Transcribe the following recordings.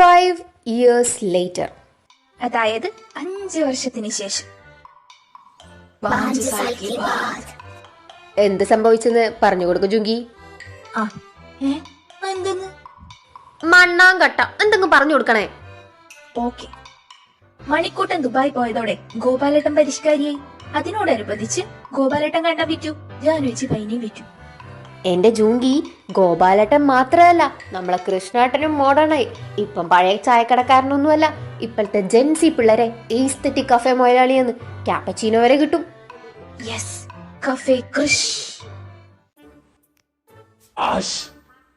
5 years later. അതായത് 5 വർഷത്തിന് ശേഷം. എന്ത് സംഭവിച്ചെന്ന് പറഞ്ഞു കൊടുക്കും ജുങ്കി. മണ്ണാങ്കട്ട എന്തെങ്കിലും പറഞ്ഞു കൊടുക്കണേ. ഓക്കെ. മണിക്കൂട്ടൻ ദുബായ് പോയതോടെ ഗോപാലേട്ടൻ പരിഷ്കാരിയായി. അതിനോടനുബന്ധിച്ച് ഗോപാലേട്ടൻ കണ്ട വിറ്റു, ജാനുവച്ചി പൈനയും വിറ്റു. എന്റെ ജൂങ്കി, ഗോപാലേട്ടൻ മാത്രമല്ല നമ്മളെ കൃഷ്ണേട്ടനും മോഡേണായി. ഇപ്പം പഴയ ചായക്കടക്കാരനൊന്നുമല്ല, ഇപ്പോഴത്തെ ജെൻസി പിള്ളേരെ ഈസ്തെറ്റിക് കഫേ മുതലാളിയെന്ന് ക്യാപ്പച്ചീനോ വരെ കിട്ടും. Yes, café Krish.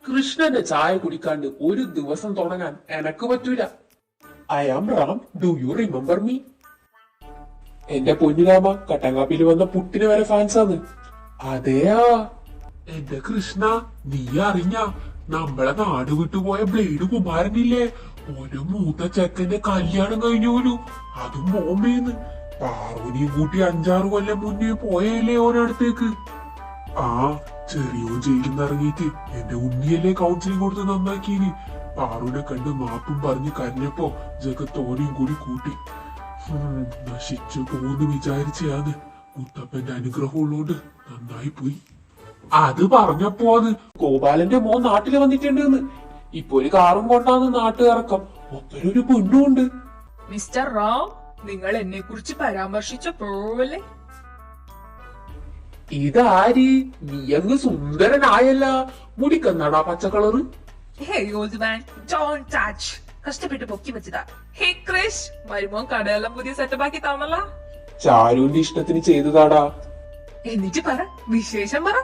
കൃഷ്ണന്റെ ചായ കുടിക്കാണ്ട് ഒരു ദിവസം തുടങ്ങാൻ എനക്ക് പറ്റൂല. I am Ram, do you remember me? എന്റെ പൊന്നുരാമ, കട്ടങ്ങാപ്പിൽ വന്ന പുട്ടിന് വരെ ഫാൻസാണ്. അതെയാ എന്റെ കൃഷ്ണ, നീ അറിഞ്ഞ നമ്മളെ നാട് വിട്ടുപോയ ബ്ലേഡ് കുമാരനില്ലേ, ഒരു മൂത്ത ചെക്കന്റെ കല്യാണം കഴിഞ്ഞോലു, അതും ബോംബെന്ന്. പാറുവിനെയും കൂട്ടി 5-6 കൊല്ലം മുന്നേ പോയല്ലേ ഓരടുത്തേക്ക്. ആ ചെറിയോ ജയിലിൽ നിന്ന് ഇറങ്ങിയിട്ട് എന്റെ ഉണ്ണിയല്ലേ കൗൺസിലിംഗ് കൊടുത്ത് നന്നാക്കിയിന്. പാറുവിനെ കണ്ട് മാപ്പും പറഞ്ഞ് കരഞ്ഞപ്പോ ജഗത്തോനെയും കൂടി കൂട്ടി. നശിച്ചു പോന്ന് വിചാരിച്ചാണ്. മുത്തപ്പന്റെ അനുഗ്രഹം ഉള്ളോണ്ട് നന്നായി പോയി. അത് പറഞ്ഞപ്പോ അത് ഗോപാലന്റെ മോൻ നാട്ടില് വന്നിട്ടുണ്ടെന്ന്. ഇപ്പൊ ഒരു കാറും കൊണ്ടാന്ന് നാട്ടുകാർക്കം, ഒപ്പരൊരു പെണ്ണുണ്ട്. മിസ്റ്റർ റാം, നിങ്ങൾ എന്നെ കുറിച്ച് പരാമർശിച്ചപ്പോഴല്ലേ? ഇതാരി, നീ അങ്ങ് സുന്ദരനായല്ല. മുടിക്കന്നാടാ പച്ച colour. Hey old man, don't touch. കഷ്ടപ്പെട്ട് പൊക്കി വെച്ചതാ. ഹേ ക്രിഷ്, മരുമോൻ കടയെല്ലാം പുതിയ സെറ്റപ്പ് ആക്കി തന്നല്ല. ചാരുവിന്റെ ഇഷ്ടത്തിന് ചെയ്തതാടാ. എന്നിട്ട് പറ, വിശേഷം പറ.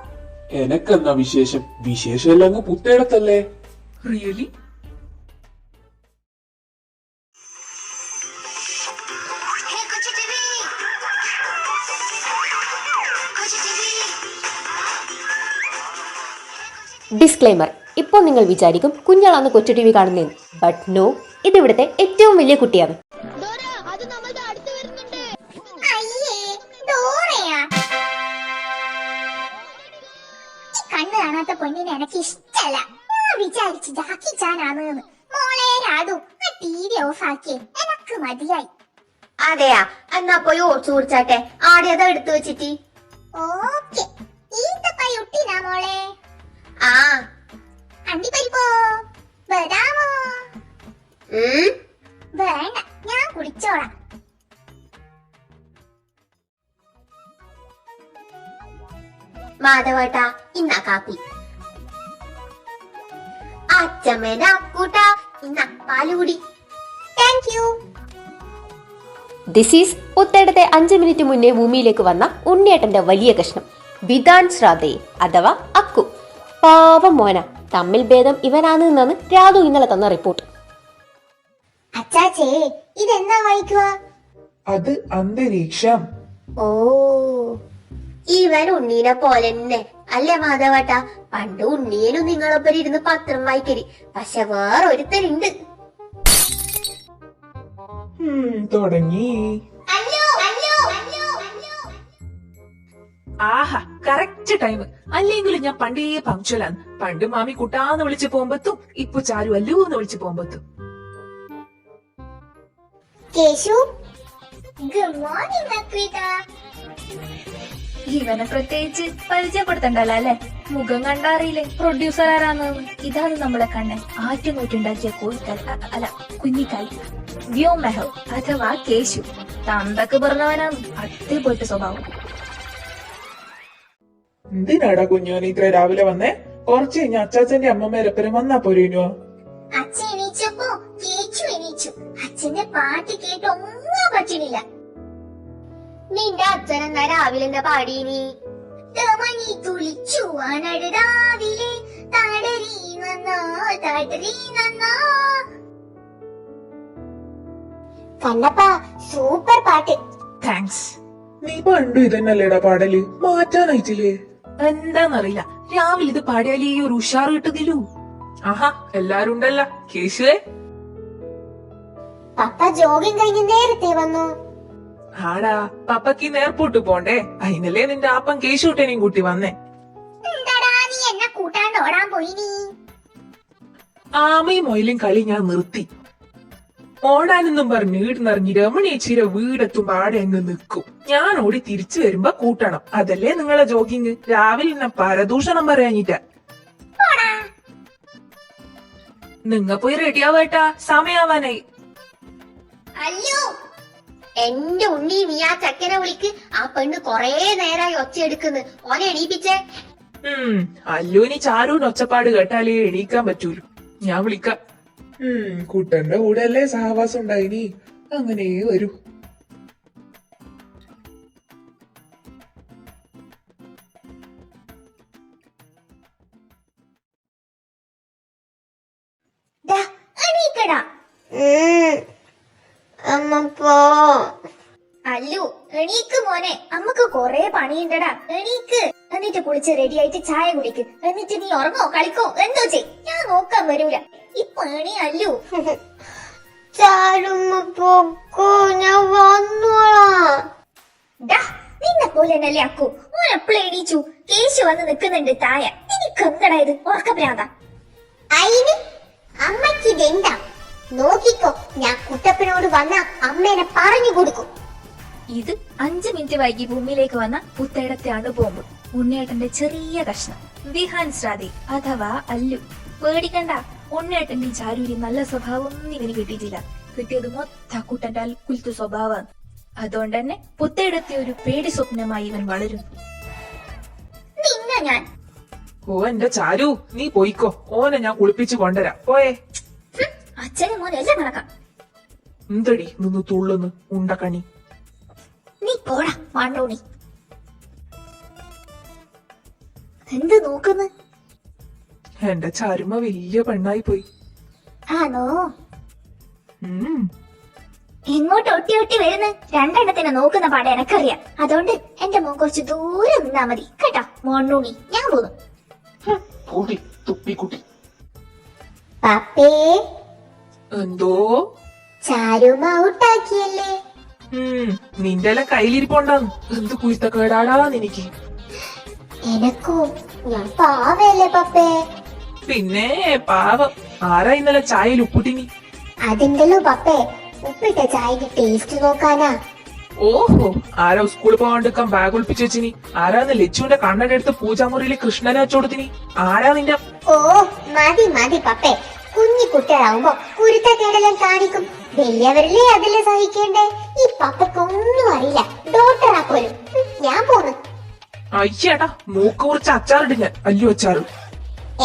എനക്കെന്നാ വിശേഷം? വിശേഷമെല്ലാം അങ്ങ് പുത്തേടത്തല്ലേ. റിയലി? ഡിസ്ക്ലെയിമർ, ഇപ്പോൾ നിങ്ങൾ വിചാരിക്കും കുഞ്ഞാളാണ് കൊച്ചു ടി വി കാണുന്നതെന്ന്. ബട്ട് നോ, ഇതിവിടുത്തെ ഏറ്റവും വലിയ കുട്ടിയാണ്. കണ്ണ് കാണാത്ത പൊന്നിനെ എനിക്ക് ഇഷ്ടല്ല. വിചാരിച്ചു ജാക്കി ചാനാണ്. മോളെ രാധു, ആ ടി വി ഓഫ് ആക്കിയേ, എനക്ക് മതിയായി. അതെയാ, എന്നാ പോയി ഓട്സ് കുടിച്ചാട്ടെ. ആടിയതാ എടുത്തു വെച്ചിട്ട്. ഓക്കെ, ഈന്തപ്പഴ ഒട്ടിനാ മോളെ? ആ, അണ്ടിപ്പരിപ്പോ ബദാമോ? വേണ്ട, ഞാൻ കുടിച്ചോളാം. മാധവേട്ടാ, ഇന്നാ കാപ്പി. അച്ഛമ്മേന്റെ അക്കൂട്ടാ, ഇന്നാ പാലുകുടി. Thank you. ദിസ് ഈസ് പുത്തേടത്തെ 5 മിനിറ്റ് മുന്നേ ഭൂമിയിലേക്ക് വന്ന ഉണ്ണിയേട്ടന്റെ വലിയ കഷ്ണം വിധാൻ ശ്രാദ്ധയെ അഥവാ അക്കു. പാവം മോന, തമ്മിൽ ഭേദം ഇവനാണ് എന്നാണ് രാധു ഇന്നലെ തന്ന റിപ്പോർട്ട്. അച്ചാച്ചേ, ഇതെന്നാ വായിക്കുക? അത് അന്തരീക്ഷം. ഓ, ഇവൻ ഉണ്ണീനെ പോലെ തന്നെ അല്ലേ മാധവേട്ടാ? പണ്ട് ഉണ്ണീനും നിങ്ങളൊപ്പം ഇരുന്ന് പത്രം വായിക്കരി. പക്ഷെ വേറൊരുത്തരുണ്ട്. തുടങ്ങി. ആഹാ, കറക്റ്റ് ടൈം. അല്ലെങ്കിലും ഞാൻ പണ്ടേ പങ്ക്ച്വലാണ്. പണ്ട് മാമി കുട്ടാന്ന് വിളിച്ചു പോകുമ്പത്തും ഇപ്പൊ ചാരു അല്ലൂ എന്ന് വിളിച്ചു പോകുമ്പത്തും. കേശു, ഗുഡ് മോർണിംഗ് അക്രീത. ഇവനെ പ്രത്യേകിച്ച് പരിചയപ്പെടുത്തണ്ടല്ലോ അല്ലെ? മുഖം കണ്ടറിയില്ലേ പ്രൊഡ്യൂസർ ആരാന്ന്? ഇതാണ് നമ്മളെ കണ്ണൻ ആറ്റുനൂറ്റുണ്ടാക്കിയ കോഴിക്കാൽ, അല്ല കുഞ്ഞിക്കാൽ. വ്യോ മെഹൽ അഥവാ കേശു. തന്തക്ക് പറഞ്ഞവനാണ്, അടിപൊളി സ്വഭാവം. എന്തിനാടാ കുഞ്ഞോനെ ഇത്ര രാവിലെ വന്നേ? കുറച്ച് കഴിഞ്ഞ അച്ചാച്ചന്റെ അമ്മമ്മേരപ്പരം വന്നാ പോരേനോ? അച്ഛൻ എണീച്ചപ്പോ കേച്ചു എണീച്ചു. അച്ഛന്റെ പാട്ട് കേട്ടൊന്നും പറ്റണില്ല. നിന്റെ അച്ഛൻ എന്നാ രാവിലെ എന്താ പാടീനി? മണി തുളിച്ചു രാവിലെ താടരി നന്നാ താടരി നന്നാ. കണ്ണപ്പ, സൂപ്പർ പാട്ട്. താങ്ക്സ്. നീ പണ്ടും ഇതന്നല്ലേടാ പാടല്, മാറ്റാനായിട്ടില്ലേ? എന്താന്നറിയില്ല, രാവിലെ ഇത് പാടിയാലേ ഈ ഒരു ഉഷാർ കിട്ടുന്നില്ലൂ. ആഹാ, എല്ലാരും ഉണ്ടല്ല. കേശുവേ? പപ്പ ജോഗിങ് കഴിഞ്ഞ് നേരത്തെ വന്നു. ആടാ, പപ്പക്ക് ഇന്ന് എയർപോർട്ട് പോണ്ടേ, അതിനല്ലേ നിന്റെ ആപ്പം കേശൂട്ടനെയും കൂട്ടി വന്നേ. എന്താടാ നീ എന്നെ കൂട്ടാണ്ട് ഓടാൻ പോയി? നീ ആമയും മൊയിലും കളി ഞാൻ നിർത്തി. ഓടാനെന്നും പറഞ്ഞ് വീടിനിറങ്ങി രമണേച്ചിയുടെ വീടെത്തുമ്പോ ആടെ അങ്ങ് നിൽക്കും. ഞാൻ ഓടി തിരിച്ചു വരുമ്പോ കൂട്ടണം. അതല്ലേ നിങ്ങളെ ജോഗിങ്. രാവിലെ എന്നെ പരദൂഷണം പറയാഞ്ഞിട്ട. നിങ്ങ പോയി റെഡിയാവേട്ടാ, സമയാവാനായി. അയ്യോ എന്റെ ഉണ്ണി, നീ ആ ചക്കനെ വിളിക്ക്. ആ പെണ്ണ് കൊറേ നേരായി ഒച്ചയെടുക്കുന്നു. ഓനെ എണീപ്പിച്ചേ. അല്ലൂനി ചാരൂന് ഒച്ചപ്പാട് കേട്ടാലേ എണീക്കാൻ പറ്റൂലു. ഞാൻ വിളിക്കാം. കുട്ടന്റെ കൂടെ അല്ലേ സഹവാസം ഉണ്ടായിനി, അങ്ങനെ വരൂ. എണീക്കടാ. അമ്മ പോ. അല്ലു എണീക്ക് മോനെ, അമ്മക്ക് കൊറേ പണിയുണ്ടടാ. എണീക്ക്. എന്നിട്ട് കുളിച്ച് റെഡി ആയിട്ട് ചായ കുടിക്ക്. എന്നിട്ട് നീ ഉറങ്ങോ കളിക്കോ എന്തോ ചെയ്, ഞാൻ നോക്കാൻ വരൂല. ഇപ്പൊ എണീ അല്ലു. ചാടുമ്മ പൊക്കോ, ഞാൻ വന്നോളാം. നിന്നെ പോലെ തന്നെയല്ലേ അക്കു. ഓൻ എപ്പോഴും എണീച്ചു. കേശു വന്ന് നിക്കുന്നുണ്ട് തായ. എനിക്ക് എന്തടാ ഇത്, ഉറക്കപ്രാന്താ? അയിന് അമ്മക്ക് ഇതെന്താ? നോക്കിക്കോ, ഞാൻ കുട്ടപ്പനോട് വന്ന അമ്മേനെ പറഞ്ഞു കൊടുക്കും. ഇത് 5 മിനിറ്റ് വൈകി ഭൂമിയിലേക്ക് വന്ന പുത്തേടത്തെ അണുബോംബ്. ഉണ്ണേട്ടന്റെ ചെറിയ കഷ്ണം വിഹാൻസ് രാധെ അഥവാ അല്ലു. പേടിക്കണ്ട, ഉണ്ണേട്ടന്റെ ചാരൂരി നല്ല സ്വഭാവം ഒന്നും ഇവന് കിട്ടിയിട്ടില്ല. കിട്ടിയത് മൊത്ത കുട്ടന്റെ അൽക്കുലത്തു സ്വഭാവമാണ്. അതുകൊണ്ട് തന്നെ പുത്തേടത്തെ ഒരു പേടി സ്വപ്നമായി ഇവൻ വളരും. നിന്നെ ഞാൻ ഓ എന്റെ ചാരു, നീ പോയിക്കോ. ഓനെ ഞാൻ കുളിപ്പിച്ചു കൊണ്ടുവരാം. പോയേ. അച്ഛനും മോനെ എല്ലാം കണക്കാം. എന്തടി നിന്ന് തുള്ളുന്നു ഉണ്ടക്കണി. നീ പോടാ മാണ്ടോണി. എന്ത് നോക്കുന്നു? എന്റെ ചാരുമ വലിയ പെണ്ണായി പോയി. ആണോ? ഉം എങ്ങോട്ട് ഒട്ടി ഒട്ടി വരുന്നു? രണ്ടെണ്ണത്തിനെ നോക്കുന്ന പാടെ എനക്കറിയാം. അതുകൊണ്ട് എന്റെ മോൻ കുറച്ച് ദൂരെ നിന്നാ മതി കേട്ടാ മോണ്ണൂണി. ഞാൻ പോന്നു. കൂട്ടി തുപ്പിക്കുട്ടി. പപ്പേ, എന്തോ? ചാരുമ ഔട്ടാക്കിയല്ലേ? നിന്റെ എല്ലാം കയ്യിലിരിപ്പുണ്ടാന്ന്. എന്ത് കുരുത്തക്കേടാടാന്ന് എനിക്ക്. എനക്കോ? ഞാൻ പാവല്ലേ പപ്പേ? പിന്നെ പാവം. ആരാ ഇന്നലെ ചായയിൽ ഉപ്പിട്ടിനി? അതുണ്ടല്ലോ പപ്പേ, ഉപ്പിട്ട ചായക്ക് ടേസ്റ്റ് നോക്കാനാ. ഓഹോ, ആരാ സ്കൂളിൽ പോകാണ്ടിരിക്കാൻ ബാഗ് ഒളിപ്പിച്ചു വെച്ചിനി? ആരാന്ന് ലച്ചുവിന്റെ കണ്ണന്റെ അടുത്ത് പൂജാമുറിയിലെ കൃഷ്ണനെ വെച്ചോടുത്തിനി? ആരാ നിന്റെ? ഓ മതി മതി പപ്പേ. കുഞ്ഞി കുട്ടികളാവുമ്പോ കുരുത്തക്കേടെല്ലാം കാണിക്കും. വലിയവരില്ലേ അതെല്ലാം സഹിക്കേണ്ടേ? ഈ പപ്പക്കൊന്നും അറിയില്ല. ഡോക്ടറാ പോലും. ഞാൻ പോന്നു. അയ്യേട്ടാ, മൂക്ക് കുറച്ച് അച്ചാറിട്ട് ഞാൻ. അല്ലു അച്ചാറ്.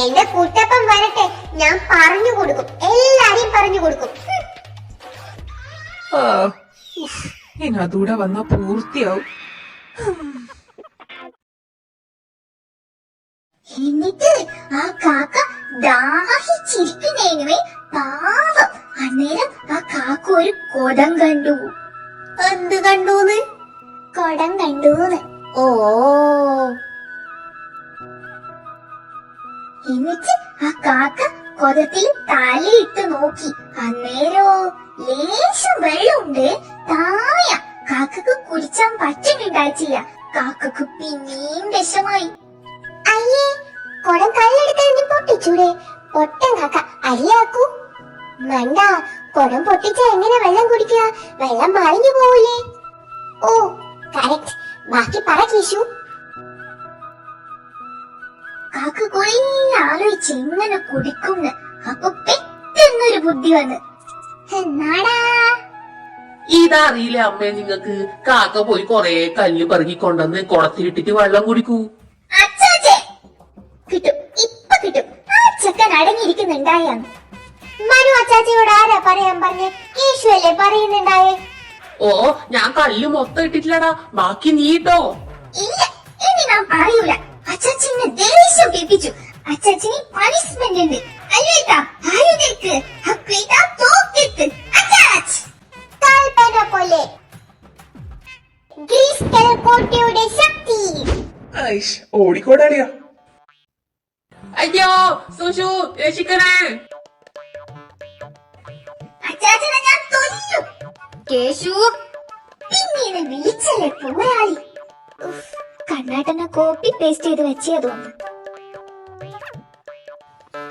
എന്റെ കുട്ടപ്പൻ വരട്ടെ, ഞാൻ പറഞ്ഞു കൊടുക്കും. എല്ലാരെയും പറഞ്ഞു കൊടുക്കും. ഇനി അതൂടെ വന്നാ പൂർത്തിയാവും. എന്നിട്ട് ആ കാക്ക ദാഹിച്ചിരിക്കുന്നതിനുമേ പാവം. അന്നേരം ആ കാക്ക ഒരു കുടം കണ്ടു. എന്ത് കണ്ടൂന്ന്? കുടം കണ്ടൂന്ന്. ഓ, എന്നിട്ട് ആ കാക്ക കുടത്തിൽ തലയിട്ട് നോക്കി. അന്നേരോ ലേശം വെള്ളമുണ്ട് തായ. കാക്കക്ക് കുടിച്ചാൻ പറ്റുന്നുണ്ടായിട്ടില്ല. കാക്കക്ക് പിന്നെയും വിഷമായി. അയ്യേ, കുടം കല്ലെടുത്ത് പൊട്ടിച്ചൂടെ? പൊട്ടൻ കാക്ക അല്ലാക്കൂ. മണ്ട, കുടം പൊട്ടിച്ച എങ്ങനെ വെള്ളം കുടിക്കുക? വെള്ളം മറിഞ്ഞു പോവില്ലേ? ഓ കറക്റ്റ്. ബാക്കി പറ കേശു. കാക്ക കുറെ ആലോചിച്ച് എങ്ങനെ കുടിക്കുന്ന്. അപ്പൊ പെട്ടെന്നൊരു ബുദ്ധി വന്ന്. എന്നാടാ? ഇതറിയില്ല അമ്മേ നിങ്ങക്ക്? കാക്ക പോയി കൊറേ കല്ല് പെറുകിക്കൊണ്ടെന്ന് കുളത്തിലിട്ടിട്ട് വെള്ളം കുടിക്കൂ. അച്ചാച്ചേ, കിട്ടും, ഇപ്പൊ കിട്ടും. ആ ചെക്കൻ അടങ്ങിയിരിക്കുന്നുണ്ടായാന്ന്. മനു അച്ചാച്ചയോട് ആരാ പറയാൻ പറഞ്ഞേ? കേശു അല്ലേ പറയുന്നുണ്ടായേ? ഓ, ഞാൻ കല്ല് മൊത്തം ഇട്ടിട്ടില്ലടാ, ബാക്കി നീട്ടോ. ഇല്ല, ഇനി ഞാൻ പറയൂല. അച്ചാച്ചിനെ ദേഷ്യം കേൾപ്പിച്ചു. അച്ചാച്ചിന് പണിഷ്മെന്റ് ഉണ്ട്. അല്ലേട്ടാ, ആയുധക്ക് ഹക്വീട്ടാ തോക്കെത്ത്. അച്ചാച്ച് കൽപ്പന പോലെ ഗ്രീസ് കോട്ടയുടെ ശക്തി. ഐഷ്, ഓടിക്കോടാളിയാ. അയ്യോ സുഷു, രക്ഷിക്കണേ. അച്ചാച്ചനെ ഞാൻ കൊല്ലും. കേശു പിന്നീട് വിളിച്ചല്ലേ പോരാളി. കണ്ണാട്ടനെ കോപ്പി പേസ്റ്റ് ചെയ്ത് വെച്ചേ തോന്നുന്നു.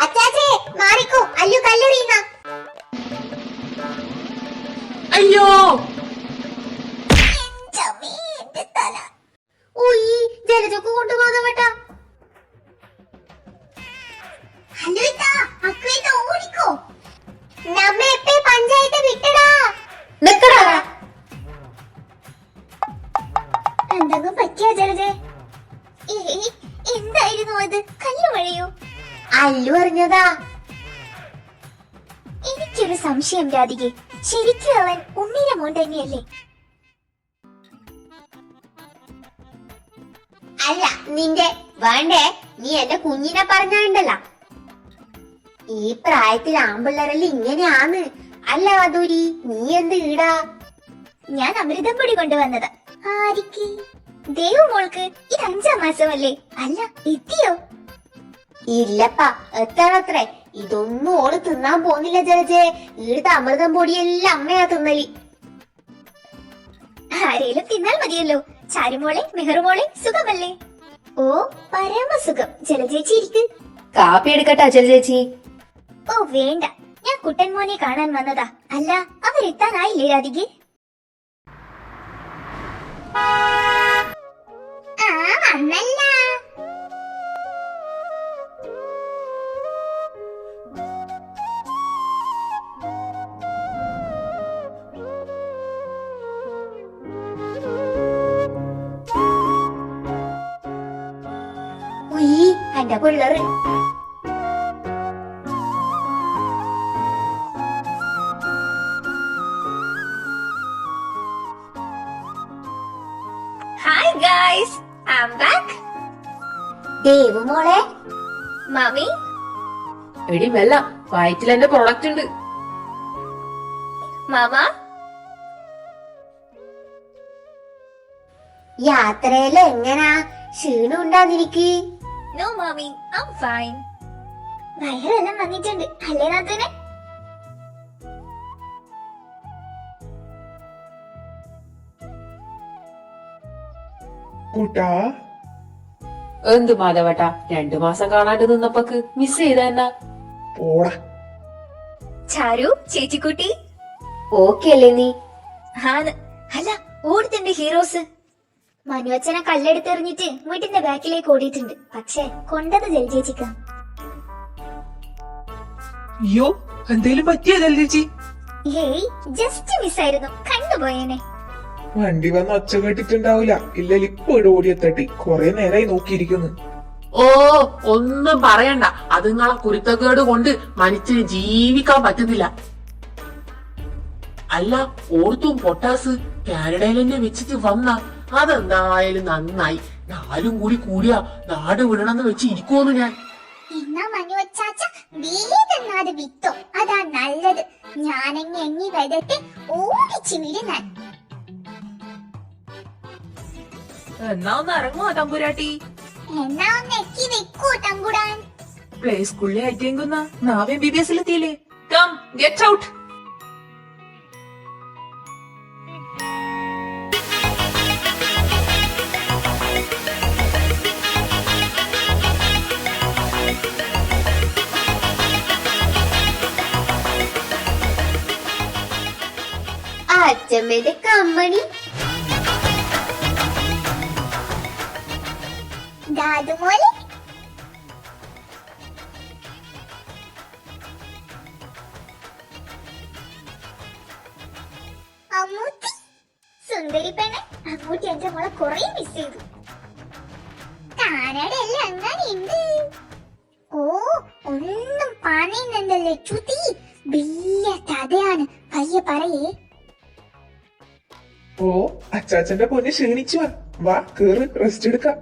അച്ചാച്ചേ മാറിക്കോ, അല്ലു കല്ലെറിയുന്ന. അല്ലുവിത്താ, അക്കുവിത്താ ഓടിക്കോ. നമ്മ എപ്പേ പഞ്ചായത്ത് വിട്ടടാ. നിക്കടാ. എന്തെങ്കിലും പറ്റിയാ ജലജെ? എന്തായിരുന്നു അത്? കല്ല് മഴയോ? അല്ലു അറിഞ്ഞതാ. എനിക്കൊരു സംശയം രാധികെ, ശരിക്കും അവൻ ഉണ്ണിയുടെ മോൻ തന്നെയല്ലേ? അല്ല നിന്റെ വേണ്ടേ, നീ എന്റെ കുഞ്ഞിനെ പറഞ്ഞുണ്ടല്ല. ഈ പ്രായത്തിൽ ആമ്പിള്ളേരെല്ലാം ഇങ്ങനെയാന്ന്. അല്ല വധൂരി, നീ എന്ത് ഈടാ? ഞാൻ അമൃതം പൊടി കൊണ്ടുവന്നത്. ആരിക്ക്? ദേവുമോൾക്ക് ഇത് 5-ാം മാസമല്ലേ? അല്ല, എത്തിയോ? ഇല്ലപ്പാ, എത്തണത്രേ. ഇതൊന്നും ഓള് തിന്നാൻ പോന്നില്ല ജലജെ. ഈടുത്ത അമൃതം പൊടിയെല്ലാം അമ്മയാ തിന്നലി. ആരേലും തിന്നാൽ മതിയല്ലോ. ചാരുമോളെ, മെഹറുമോളെ, സുഖമല്ലേ? ഓ, പരമസുഖം. ജലജേച്ചി ഇരിക്ക്. കാപ്പി എടുക്കട്ടാ ജലജേച്ചി? ഓ വേണ്ട, ഞാൻ കുട്ടൻ മോനെ കാണാൻ വന്നതാ. അല്ല, അവരെത്താനായില്ലേ രാധികെ? ആ വന്നല്ല. ഉയ്യ്, എന്റെ പിള്ളേറ്. Hi guys, I am back. ദേവുമോളെ. മമ്മി, എടി മെല്ല, വയറ്റിൽ എന്റെ പ്രൊഡക്റ്റ് ഉണ്ട്. മാമ, യാത്രയില് എങ്ങനാ? ക്ഷീണം ഉണ്ടാന്നിരിക്ക്? No mummy, I am fine. വയറെല്ലാം വന്നിട്ടുണ്ട് അല്ലേ നാത്തൂനെ? കൂട്ടാ, എന്ത് മാധവട്ടാ, 2 മാസം കാണാണ്ട് നിന്നപ്പോക്ക് മിസ് ചെയ്തെന്നാ? പോടാ. ചാരു, ചേച്ചിക്കുട്ടി. ഓക്കെ അല്ലേ നീ? ആണ്. അല്ല, ഓടുത്തുണ്ട് ഹീറോസ്. മനുവച്ചനെ കല്ലെടുത്തെറിഞ്ഞിട്ട് വീട്ടിന്റെ ബാക്കിലേക്ക് ഓടിയിട്ടുണ്ട്. പക്ഷേ കൊണ്ടത് ജലജേച്ചിക്കാ. അയ്യോ, എന്തേലും പറ്റിയ ജലജേച്ചി? ഏയ്, ജസ്റ്റ് മിസ്സായിരുന്നു, കണ്ടുപോയേനെ. വണ്ടി വന്ന് ഒച്ച കേട്ടിട്ടുണ്ടാവില്ല. ഇല്ലല്ലോ, ഇപ്പൊ ഇവിടെ ഓടിയെത്തട്ടി. കൊറേ നേരായി നോക്കിയിരിക്കുന്നു. ഓ, ഒന്നും പറയണ്ട. അത് നിങ്ങളെ കുരുത്തക്കേട് കൊണ്ട് മനുഷ്യന് ജീവിക്കാൻ പറ്റുന്നില്ല. അല്ല, ഓർത്തും പൊട്ടാസ് കാനഡയിൽ തന്നെ വെച്ചിട്ട് വന്ന അതെന്തായാലും നന്നായി. 4 കൂടി കൂടിയാ നാട് വിടണമെന്ന് വെച്ച് ഇരിക്കുമെന്ന് ഞാൻ. എന്നാ മനുവച്ചാച്ച വീടെന്നാത് വിത്തോ, അതാ നല്ലത്. ഞാനെങ്ങി എങ്ങി വരട്ടെ, ഓടിച്ചു വിടുന്നാൻ. എന്നാ ഒന്ന് ഇറങ്ങുവാ തമ്പുരാട്ടി. എന്നാ ഒന്ന് എക്കി വെക്കൂ തമ്പുരാൻ. പ്ലേ സ്കൂളിലെ ആയിട്ടെങ്കുന്ന നാവേ BBS എത്തിയില്ലേ? Come get out. അച്ഛമ്മയുടെ കമ്മണി. ദാദുമോളെ, അമ്മൂട്ടി, സുന്ദരി പെണ്ണെ, അമ്മൂട്ടി എന്റെ മോളെ കൊറേ മിസ് ചെയ്തു. കാനഡയല്ല അങ്ങനെയുണ്ട്. ഓ, ഒന്നും പറയുന്നുണ്ടല്ലേ ചുതി. വലിയ കഥയാണ്, പയ്യെ പറയേ. ഓ, അച്ചാച്ചന്റെ പൊന്ന് ക്ഷീണിച്ചു. വാ, കേറ്, റെസ്റ്റ് എടുക്കാം.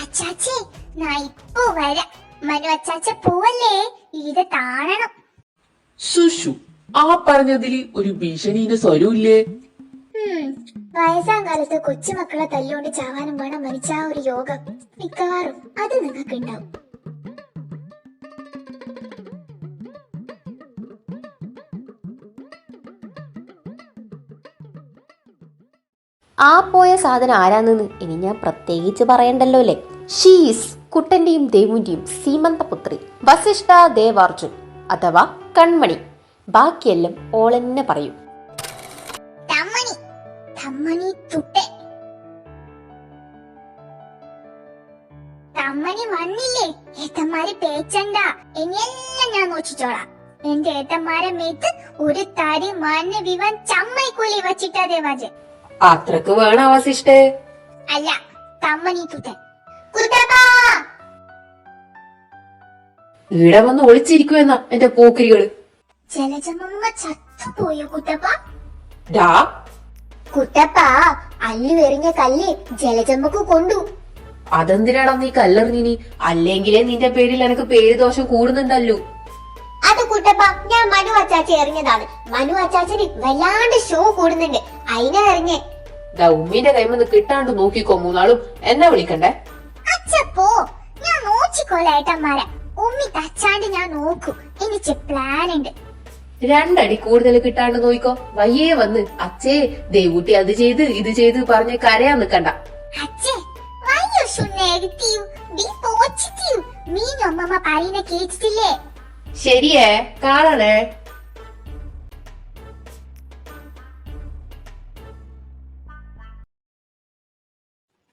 അച്ചാച്ചേ, ഞാൻ ഇപ്പൊ വരാം. മനു അച്ചാച്ച പോവല്ലേ, ഇത് കാണണം. സുഷു, ആ പറഞ്ഞതില് ഒരു ഭീഷണിന്റെ സ്വരമില്ലേ? വയസ്സാം കാലത്ത് കൊച്ചുമക്കളെ തല്ലുകൊണ്ട് ചാവാനും വേണം മരിച്ച ആ ഒരു യോഗം. മിക്കവാറും അത് നിങ്ങൾക്ക് ഉണ്ടാവും. ആ പോയ സാധനം ആരാന്നെന്ന് ഇനി ഞാൻ പ്രത്യേകിച്ച് പറയണ്ടല്ലോ അല്ലേ. ഷീസ് കുട്ടന്റെയും ദേവുന്റെയും സീമന്തപുത്രി വസിഷ്ഠ ദേവാർജുൻ അഥവാ കൺമണി. ബാക്കിയെല്ലാം ഓളെന്നെ പറയും. തമ്മണി, തമ്മണി തുട്ടെ. തമ്മണി വന്നില്ലേ? ഏത്തന്മാര് പേച്ചണ്ട, ഇനിയെല്ലാം ഞാൻ നോക്കിച്ചോളാം. എന്റെ ഏട്ടന്മാരെ മേത്ത് ഒരു തരി മണ്ണ് വിവാൻ ചമ്മൈക്കൂലി വച്ചിട്ടതേ വജ്. അത്രക്ക് വേണം അവശിഷ്ടേ? അല്ല, തമ്മണി തുട്ടൻ. കുട്ടപ്പാ, ഇവിടെ വന്ന് ഒളിച്ചിരിക്കുമെന്നാ എന്റെ പോക്കരികള്. ജലജമ്മ ചത്തുപോയോ കുട്ടപ്പ? ഡാ, കുട്ടപ്പ, അല്ലു എറിഞ്ഞ കല്ല് ജലജമ്മക്ക് കൊണ്ടു. അതെന്തിനാടാ നീ കല്ലെറിഞ്ഞിനി? അല്ലെങ്കിലേ നിന്റെ പേരിൽ എനക്ക് പേര് ദോഷം കൂടുന്നുണ്ടല്ലോ. അത് കുട്ടപ്പ, ഞാൻ മനു അച്ചാച്ചി എറിഞ്ഞതാണ്. മനു അച്ചാച്ചന് വല്ലാണ്ട് ഷോ കൂടുന്നുണ്ട്, അതിനാ എറിഞ്ഞേ. ദാ ഉമ്മീന്റെ കൈമന്ന് കിട്ടാണ്ട് നോക്കിക്കോ, മൂന്നാളും എന്നെ വിളിക്കണ്ടേ. അച്ചപ്പോ, ഞാൻ നോക്കിക്കോളേട്ടന്മാരെ. ഉമ്മി തച്ചാണ്ട് ഞാൻ നോക്കും. എനിക്ക് പ്ലാൻ ഉണ്ട്. 2 അടി കൂടുതൽ കിട്ടാണ്ട് നോയിക്കോ. വയ്യേ വന്ന് അച്ഛേ ദേവൂട്ടി അത് ചെയ്ത് ഇത് ചെയ്ത് പറഞ്ഞ് കരയാൻ നിക്കണ്ട. അച്ഛേ, വയ്യോ നെഗറ്റീവ് ബി പോസിറ്റീവ്. മീനമ്മ പറയുന്ന കേട്ടിട്ടില്ലേ? ശരിയേ, കാണണേ.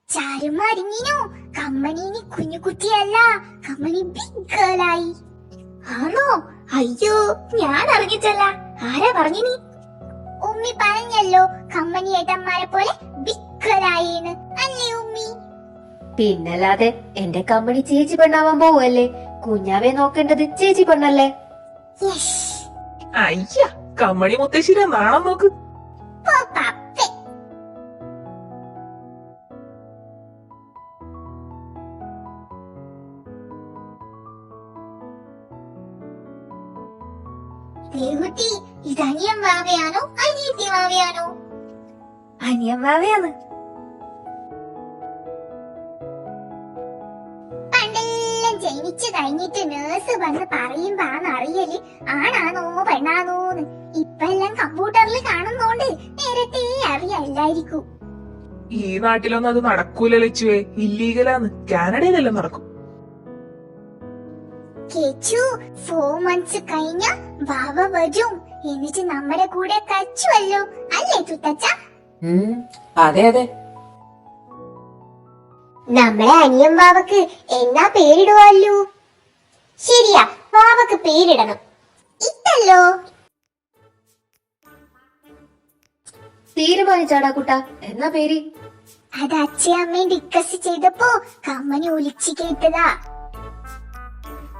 ചാരുമറിഞ്ഞിനു, കമ്മണീനി കുഞ്ഞുകുട്ടിയല്ല, കമ്മണി ബിഗ് ഗേളായി. ആണോ? അയ്യോ, ഞാൻ അറിഞ്ഞിട്ടല്ല. ആരാ പറഞ്ഞിനി? ഉമ്മി പറഞ്ഞല്ലോ, കമ്മണി ഏട്ടന്മാരെ പോലെ ബിഗ് ഗേളായിന്ന്. അല്ലേ ഉമ്മി? പിന്നല്ലാതെ എന്റെ കമ്പനി ചേച്ചി പെണ്ണാവാൻ പോവല്ലേ. കുഞ്ഞാവെ നോക്കേണ്ടത് ചേച്ചി പെണ്ണല്ലേ. യെസ്. അയ്യ, കമ്മണി മുത്തശ്ശിരെ നാണം നോക്ക്. പോ പപ്പേ. ദേവുട്ടി, ഇത് അനിയൻ വാവയാണോ അനിയത്തി വാവയാണോ? അനിയൻ വാവയാണ്. പണ്ടെല്ലാം ജനിച്ചു കഴിഞ്ഞിട്ട് നേഴ്സ് വന്ന് പറയുമ്പോന്ന് അറിയല് ആണാണോ പെണ്ണാണോന്ന്. ഇപ്പെല്ലാം കമ്പ്യൂട്ടറിൽ കാണുന്നോണ്ട് നേരത്തെ അറിയാല്ലായിരിക്കും. ഈ നാട്ടിലൊന്നും അത് നടക്കൂല ലച്ചുവേ, ഇല്ലീഗലാന്ന്. കാനഡയിലെല്ലാം നടക്കും. കേച്ചു, 4 months കഴിഞ്ഞ വാവ വരും. എന്നിട്ട് നമ്മുടെ കൂടെ കച്ചുവല്ലോ, അല്ലേ തുത്തച്ച? അതെ അതെ. നമ്മളെ അനിയൻ വാവക്ക് എന്നാ പേരിടുവല്ലോ? ശരിയാ, വാവക്ക് പേരിടണം. ഇട്ടല്ലോ. തീരുമാനിച്ചാടാ കുട്ടാ, എന്നാ പേര്? അത് അച്ഛയമ്മയും ഡിസ്കസ് ചെയ്തപ്പോ കമ്മനി ഒലിച്ചു കേട്ടതാ.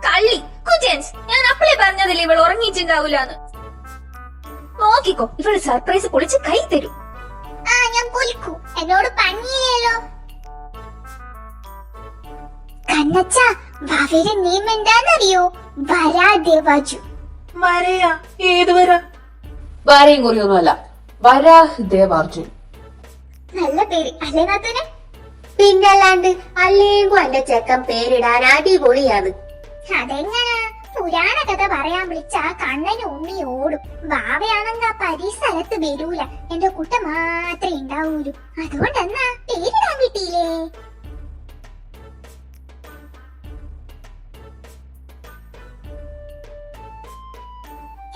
കള്ളി കുജൻസ്, ഞാൻ അപ്പളേ പറഞ്ഞതില്ലേ ഇവൾ ഉറങ്ങിയിട്ടുണ്ടാവൂലെന്ന്. നോക്കിക്കോ, ഇവള് സർപ്രൈസ് പൊളിച്ച് കൈ തരും. ആ, ഞാൻ പൊലിക്കൂ. എന്നോട് പണിയില്ലല്ലോ. കണ്ണച്ച, വാവയുടെ നെയിം എന്താന്നറിയോ? വരാ ദേവാജു. വരയാ? ഏത് വരാ? ഭാര്യയും കുറിയൊന്നുമല്ല, വരാഹ് ദേവാർജുൻ. നല്ല പേര് അല്ലേ നാത്തനെ? പിന്നല്ലാണ്ട് അല്ലേങ്കും എന്റെ ചെക്കൻ പേരിടാൻ അടിപൊളിയാണ്. അതെങ്ങനാ? പുരാണ കഥ പറയാൻ വിളിച്ച കണ്ണന് ഉമ്മി ഓടും. വാവയാണെങ്ക പരിസരത്ത് വരൂല. എന്റെ കുട്ട മാത്രമേ ഉണ്ടാവൂലൂ. അതുകൊണ്ടെന്നാ പേരിടാൻ കിട്ടിയില്ലേ?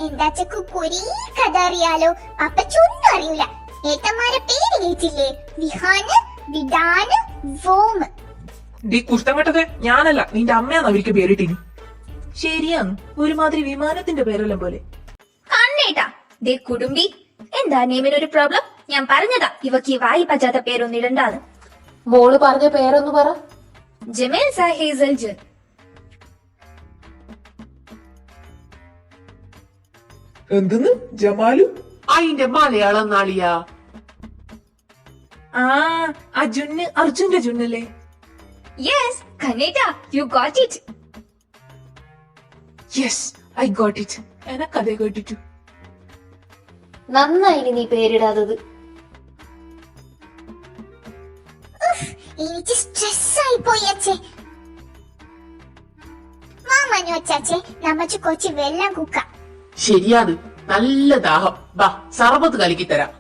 എന്താ ചെക്കു കൊറേ കഥ അറിയാലോ, പപ്പച്ചൊന്നും അറിയൂല. ഏട്ടന്മാരെ പേര് കേട്ടില്ലേ? വിഹാന്, വിഡാന്, വോമ്. ഡി കുഷ്ടം കെട്ടതെ, ഞാനല്ല നിന്റെ അമ്മയാന്ന് അവർക്ക് പേരിട്ടിനി. ശരിയാന്ന്, ഒരുമാതിരി വിമാനത്തിന്റെ പേരെല്ലാം പോലെ. കണ്ണേട്ടാ, ദേ കുടുംബി, എന്താ നെയ്മിനൊരു പ്രോബ്ലം? ഞാൻ പറഞ്ഞതാ ഇവക്ക് ഈ വായി പറ്റാത്ത പേരൊന്നും ഇടണ്ടാന്ന്. മോള് പറഞ്ഞ പേരൊന്നു പറ. ജമേൽ ഹേസൽ ജൻ. എന്തെന്ന്? ജമാലു? അതിന്റെ മലയാളം നാളിയാ. ആ ജുന്ന് അർജുന്റെ ജുന്നല്ലേ? യെസ് കണ്ണേട്ടാ, you got it. Yes, I got it. എനക്കതേ കേട്ടിട്ടു. നന്നായി നീ പേരിടാത്തത്. എനിക്ക് സ്ട്രെസ് ആയി പോയി അച്ഛേ. മാമനു അച്ചാച്ചേ, നമ്മച്ച് കൊച്ചു വെള്ളം കുക്ക. ശരിയാണ്, നല്ല ദാഹം. ബാ, സർബത്ത് കലക്കി തരാം.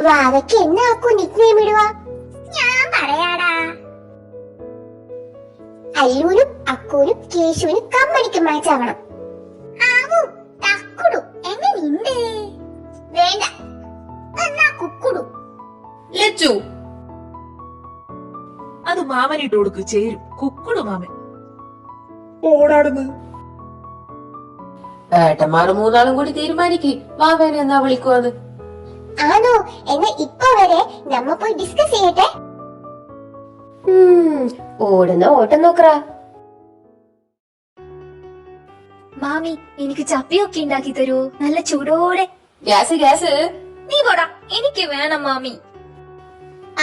വാവയ്ക്ക് എന്നാക്കൂ നിക് നെയിം ഇടുക? ഞാൻ പറയാടാ. അല്ലൂനും അക്കൂനും കേശുവിനും കമ്മണിക്ക് മാച്ച് ആവണം. ആവൂ തക്കുടു എങ്ങനെയുണ്ട്? വേണ്ട എന്നാ കുക്കുടു. ലച്ചു അത് മാമനിട്ട് കൊടുക്ക്, ചേരും. കുക്കുടു മാമൻ. ഓടാടുന്ന്. ഏട്ടന്മാര് മൂന്നാളും കൂടി തീരുമാനിക്ക് വാവേനെ എന്നാ വിളിക്കുവന്ന്. ആണോ? എന്നാ ഇപ്പൊ വരെ നമ്മ പോയി ഡിസ്കസ് ചെയ്യട്ടെ. ഓടുന്ന ഓട്ടം നോക്കറാ. മാമി എനിക്ക് ചപ്പിയൊക്കെ ഉണ്ടാക്കി തരൂ, നല്ല ചൂടോടെ. ഗ്യാസ് നീ പോടാ, എനിക്ക് വേണം മാമി.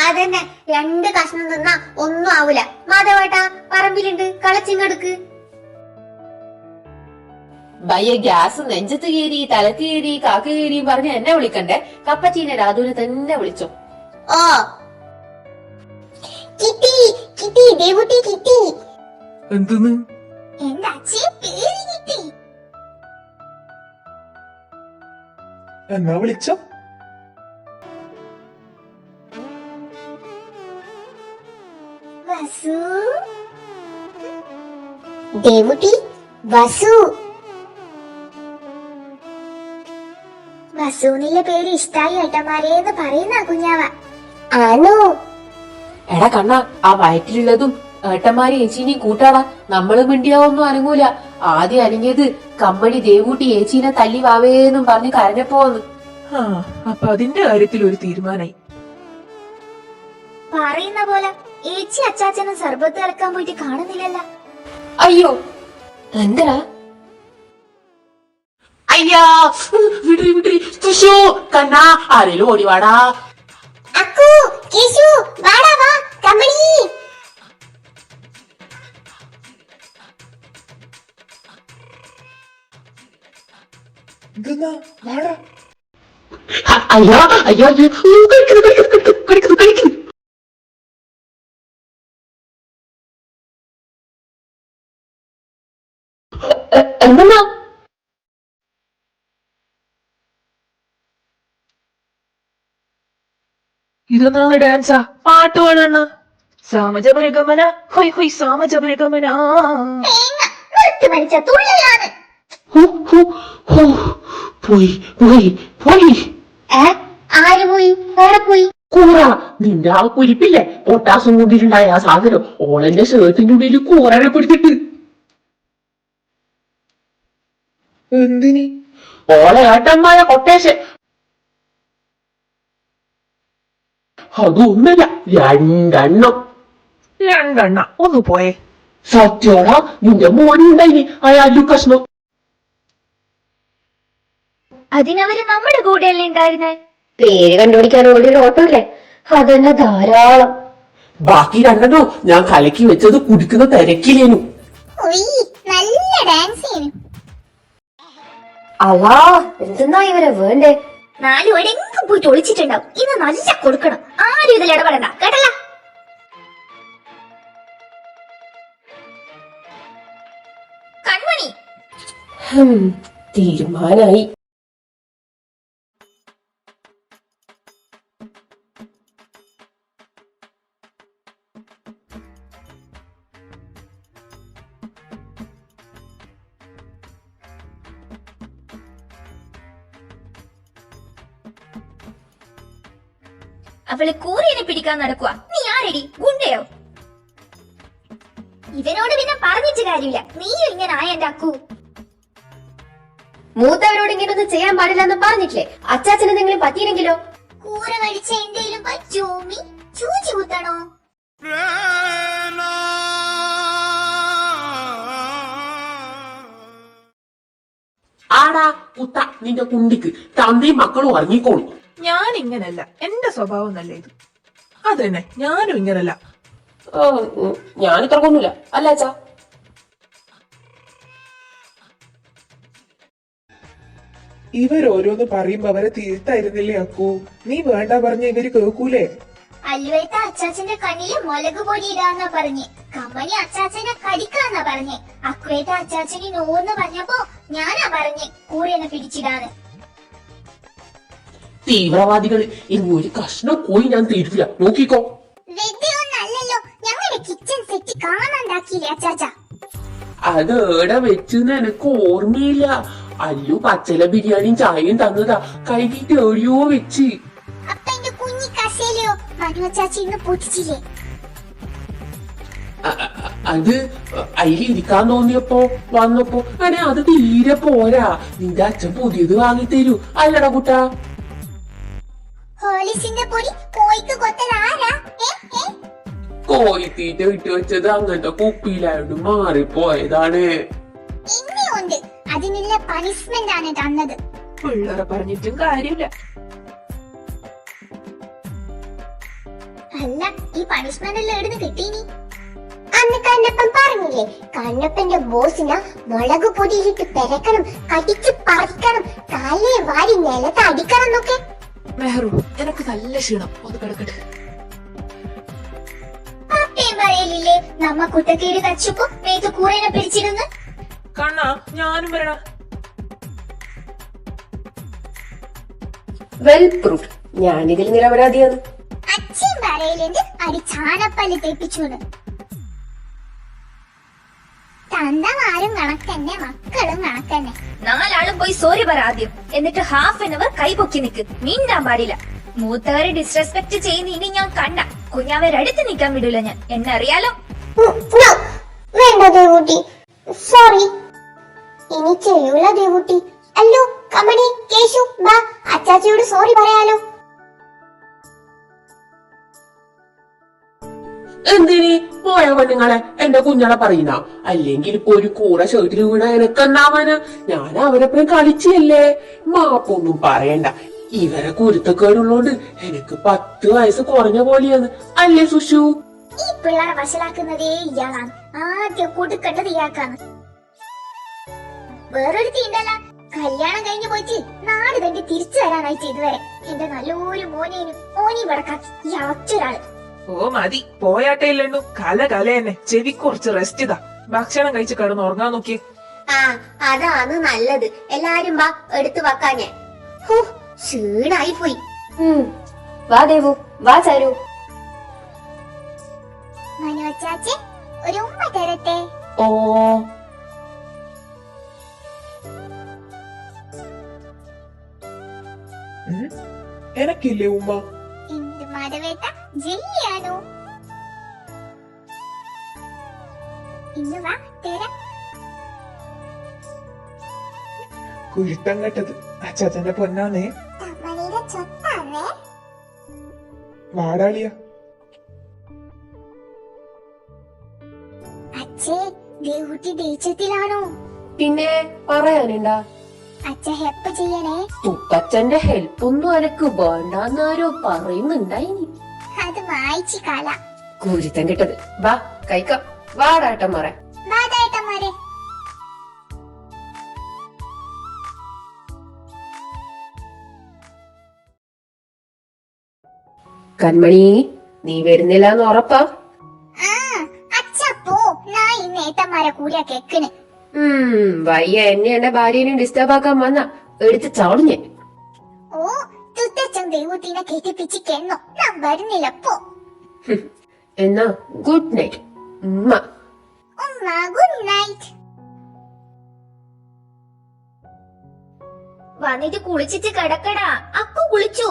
അതന്നെ, 2 കഷ്ണം തിന്നാ ഒന്നും ആവൂല. മാധവേട്ടാ പറമ്പിലുണ്ട്, കളച്ചിങ്ങെടുക്ക്. ഭയ്യ ഗ്യാസ് നെഞ്ചത്ത് കയറി തലക്ക് കയറി കാക്ക കയറിയും പറഞ്ഞ് എന്നെ വിളിക്കണ്ടേ. കപ്പച്ചീനെ രാധുവിനെ തന്നെ വിളിച്ചോ. ഓ കിട്ടി കിട്ടി, ദേവുട്ടി കിട്ടി. എന്തെന്ന്? എന്റെ അച്ഛയെ പേര് കിട്ടി. എന്നാ വിളിച്ചോ. വസു, ദേവുട്ടി വസു. വസൂന്നില്ല പേര് ഇഷ്ടായി ഏട്ടന്മാരേന്ന് പറയുന്ന കുഞ്ഞാവ. ആണോ? എടാ കണ്ണ, ആ വയറ്റിലുള്ളതും ഏട്ടന്മാരെ ഏച്ചീനെയും കൂട്ടാടാ. നമ്മള് മിണ്ടിയാവൊന്നും അനങ്ങൂല. ആദ്യം അനങ്ങിയത് കമ്മണി ദേവൂട്ടി ഏച്ചീനെ തല്ലി വാവേന്നും പറഞ്ഞ് കരഞ്ഞപ്പോന്ന്. ആ, അപ്പൊ അതിന്റെ കാര്യത്തിൽ ഒരു തീരുമാനായി. പറയുന്ന പോലെ ഏച്ചി അച്ചാച്ചനും സർബത്ത് ഇറക്കാൻ പോയിട്ട് കാണുന്നില്ലല്ലോ. അയ്യോ എന്തടാ? അയ്യാ വിടറി വിടറി തുഷോ കണ്ണാ ആരേലും ഓടിവാടാ. അക്കു കേശു വാടാ വാ കമ്പനി. ഇതെന്നാ വാടാ. അയ്യോ അയ്യോ കഴിക്കുന്നു. എന്തെന്നാ? ഇതൊന്നാണ് ഡാൻസാ? പാട്ട് പാടണ. സാമജപരഗമന ഹൊയ് ഹൊയ് സാമജപരഗമന. നിർത്തി മരിച്ച തുള്ളലാണ്. പോയി പോയി പോയി. ആര് പോയി? വേറെ പോയി. കൂറ നിന്റെ ആ കുരിപ്പില്ലേ പൊട്ടാസും കൊണ്ടിട്ടുണ്ടായ ആ സാധനം ഓളന്റെ ഷർട്ടിന്റെ ഉള്ളിൽ കൂറനെ പിടിച്ചിട്ട്. എന്തിനി? ഓളെ ഏട്ടന്മാരെ കൊട്ടേഷൻ. അതൊന്നല്ല 2 രണ്ടെണ്ണ. ഒന്ന് പോയേ. സത്യോടാ നിന്റെ മോനുണ്ടായിനി അയാളു കഷ്ണം. അതിനവര് നമ്മുടെ കൂടെയല്ലേ ഉണ്ടായിരുന്നേ. പേര് കണ്ടുപിടിക്കാൻ ഓടിയൊരു ഓട്ടമില്ലേ, അതന്നെ ധാരാളം. ബാക്കി 2 ഞാൻ കലക്കി വെച്ചത് കുടിക്കുന്ന തിരക്കിലേനു. നല്ല ഡാൻസ് ചെയ്യുന്നു. അല്ലാ എന്തെന്നാ ഇവരെ വേണ്ടേ? 4 എവിടെയെങ്കിലും പോയിട്ട് ഒളിച്ചിട്ടുണ്ടാവും. ഇത് നല്ല കൊടുക്കണം. ആരും ഇതിൽ ഇടപെടണ്ട കേട്ടല്ല. കൺമണി തീരുമാനായി. അവള് കൂറിനെ പിടിക്കാൻ നടക്കുക. നീ ആരടി? ഗുണ്ടയോ? ഇവനോട് പിന്നെ പറഞ്ഞിട്ട് കാര്യമില്ല. നീയും ഇങ്ങനെ ആയെന്റെ അക്കു. മൂത്തവരോട് ഇങ്ങനൊന്നും ചെയ്യാൻ പാടില്ലെന്ന് പറഞ്ഞിട്ടില്ലേ? അച്ചാച്ചന് എന്തെങ്കിലും പറ്റിയില്ലെങ്കിലോ? കൂറ കഴിച്ച എന്തേലും പറ്റൂമി? ചൂചി കുത്തണോ? ആടാ കുത്ത നിന്റെ കുണ്ടിക്ക് തന്തയും മക്കളും ഇറങ്ങിക്കോളൂ. ഞാൻ ഇങ്ങനല്ല, എന്റെ സ്വഭാവം നല്ല ഇത്. അതന്നെ, ഞാനും ഇങ്ങനല്ല. ഞാൻ ഇത്രക്കൊന്നുമില്ല അല്ല അച്ഛാ. ഇവരോരോന്ന് പറയുമ്പോ അവരെ തിരുത്തായിരുന്നില്ലേ അക്കു? നീ വേണ്ട പറഞ്ഞ ഇവര് കേൾക്കൂലേ? അല്ലുവേത്ത അച്ചാച്ചന്റെ കണ്ണില് മുളക് പൊടി ഇടാന്നാ പറഞ്ഞ്. കമ്മണി അച്ചാച്ചനെ കടിക്കാന്നാ പറഞ്ഞ്. അക്കുവേത്ത അച്ചാച്ചന് നോന്ന് പറഞ്ഞപ്പോ ഞാനാ പറഞ്ഞ് കൂറനെ പിടിച്ചിടാന്ന്. തീവ്രവാദികള് ഇനി ഒരു കഷ്ണം കോഴി ഞാൻ തരില്ല, നോക്കിക്കോ. വെറുതെ ഒന്നല്ലല്ലോ, ഞങ്ങളുടെ കിച്ചൺ സെറ്റ് കാണാണ്ടാക്കിയില്ലേ അച്ചാച്ച. അത് ഏടെ വെച്ചെന്ന് എനക്ക് ഓർമ്മയില്ല. അല്ലു പച്ചല ബിരിയാണിയും ചായയും തന്നതാ, കൈകിട്ട് എവിടെയോ വെച്ച്. അപ്പൊ എന്റെ കുഞ്ഞി കസേലയോ മനു ചാച്ചി ഇന്ന് പൊട്ടിച്ചില്ലേ? അത് അതിലിരിക്കാൻ തോന്നിയപ്പോ വന്നപ്പോ അനെ അത് തീരെ പോരാ. നിന്റെ അച്ഛൻ പുതിയത് വാങ്ങിത്തരൂ അല്ലടാ കുട്ടാ. ഹോളിസിന്റെ പൊടി കോയിക്ക് കൊത്തത് ആരാ? കോഴിത്തീറ്റ ഇട്ട് വെച്ചത് അങ്ങനത്തെ കുപ്പിയിലായോണ്ട് മാറിപ്പോയതാണ്. ഇനിയുണ്ട്, അതിനുള്ള പണിഷ്മെന്റ് ആണ് തന്നത്. പിള്ളേരെ പറഞ്ഞിട്ടും കാര്യമില്ല. അല്ല, ഈ പണിഷ്മെന്റ് എല്ലാം എവിടുന്ന് കിട്ടീനി? അന്ന് കണ്ണപ്പൻ പറഞ്ഞില്ലേ, കണ്ണപ്പന്റെ ബോസിന് മുളക് പൊടിയിലിട്ട് പെരക്കണം, കടിച്ചു പറിക്കണം, കാലയെ വാരി നിലത്ത് അടിക്കണം എന്നൊക്കെ. മെഹറു, എനക്ക് നല്ല ക്ഷീണം, ഒന്ന് കിടക്കട്ടെ. അപ്പയും പറയലില്ലേ നമ്മ കുട്ടക്കേട് കച്ചപ്പോ മേത്ത് കൂറേനെ പിടിച്ചിരുന്ന്. കണ്ണാ, ഞാനും വരണ. വെൽ പ്രൂഫ്, ഞാനിതിൽ നിരപരാധിയാണ്. അച്ഛൻ പറയലുണ്ട് അടി ചാണപ്പല്ല് തെപ്പിച്ചൂന്ന്. തന്തമാരും കണക്കന്നെ, മക്കളും കണക്കന്നെ. 4 ആളും പോയി സോറി പറ ആദ്യം, എന്നിട്ട് ഹാഫ് ആൻ അവർ കൈപൊക്കി നിക്ക്, മിണ്ടാൻ പാടില്ല. മൂത്തവരെ ഡിസ്റെസ്പെക്ട് ചെയ്യുന്ന ഇനി ഞാൻ കണ്ട കുഞ്ഞാവരടുത്ത് നിൽക്കാൻ വിടൂല ഞാൻ, എന്നെ അറിയാലോ. വേണ്ട ദേവൂട്ടി, സോറി. ഇനി ചെയ്യൂല ദേവൂട്ടി. അല്ലോ കമണി, കേശു, ബാ അച്ചാച്ചിയോട് സോറി പറയാലോ. എന്തിനി പോയ പെണ്ണുങ്ങളെ എന്റെ കുഞ്ഞാളെ പറയുന്ന? അല്ലെങ്കിൽ ഇപ്പൊ ഒരു കൂറ ഷർട്ടിൽ വീണ എനക്കെന്നാവാന്? ഞാൻ അവരെപ്പഴും കളിച്ചല്ലേ. മാപ്പൊന്നും പറയണ്ട, ഇവരെ കുരുത്തക്കേടുള്ളോണ്ട് എനിക്ക് 10 വയസ്സ് കുറഞ്ഞ പോലെയാണ് അല്ലേ സുഷു? ഈ പിള്ളേരെ വഷളാക്കുന്നതേ ഇയാളാണ്. ആദ്യം കൊടുക്കേണ്ടത് ഇയാൾക്കാണ്. വേറൊരു തീണ്ടല്ല, കല്യാണം കഴിഞ്ഞു പോയിട്ട് നാട് കണ്ടി തിരിച്ചു വരാനായിട്ട് ഇതുവരെ എന്റെ നല്ലൊരു മോനേനും ഓനി വടക്കാക്കി ഈ ഒറ്റൊരാള്. ഓ മതി, പോയാട്ടെ ഇല്ലണ്ടു. കല തന്നെ, ചെവി കുറച്ച് റെസ്റ്റ് ഇതാ. ഭക്ഷണം കഴിച്ച് കിടന്ന് ഉറങ്ങാൻ നോക്കിയേ. ആ അതാണ് നല്ലത്. എല്ലാരും വാ, എടുത്തു വെക്കാഞ്ഞേ. ക്ഷീണായി പോയി. വാ ദേവു, വാ ചാരു. മനോച്ചാച്ചെ, ഒരു ഉമ്മ തരട്ടെ? ഓ എനക്കില്ലേ ഉമ്മ? എന്ത് മടവേട്ട ജെല്ലിയാണോ? ഇന്ന് വാ തരാം. കുരുത്തം കെട്ടത് അച്ചാച്ചന്റെ പൊന്നാന്നേ. തമ്മനയുടെ ചൊത്താണേ. വാടാളിയ. അച്ഛേ, ദേവൂട്ടി ദേഷ്യത്തിലാണോ? പിന്നെ പറയാനുണ്ടാ? അച്ഛ ഹെൽപ്പ് ചെയ്യണേ. ഉപ്പച്ചന്റെ ഹെൽപ്പൊന്നും എനക്ക് വേണ്ടാന്നാരോ പറയുന്നുണ്ടായിനി. അത് വായിച്ചു കാല. കുരുത്തം കിട്ടത്. വാ കഴിക്കാം, വാടാട്ടം മാറ. വാതായിട്ടന്മാരെ. കൺമണി, നീ വരുന്നില്ലാന്ന് ഉറപ്പാ? അച്ഛ പോ, ഞാൻ ഇന്ന് ഏട്ടന്മാരെ കൂടിയാ കേക്കണ്. വയ്യ, എന്നെ എന്റെ ഭാര്യനെയും ഡിസ്റ്റർബ് ആക്കാൻ വന്ന എടുത്ത് ചാടുഞ്ഞേ. ഓ, തുത്തച്ഛൻ ദേവൂട്ടിനെ കെട്ടിപ്പിച്ചിക്കെന്നോ, ഞാൻ വരുന്നില്ല പോ. എന്നാ ഗുഡ് നൈറ്റ് ഉമ്മ. ഉമ്മ ഗുഡ് നൈറ്റ്. വന്നിട്ട് കുളിച്ചിട്ട് കിടക്കടാ. അക്കു കുളിച്ചു.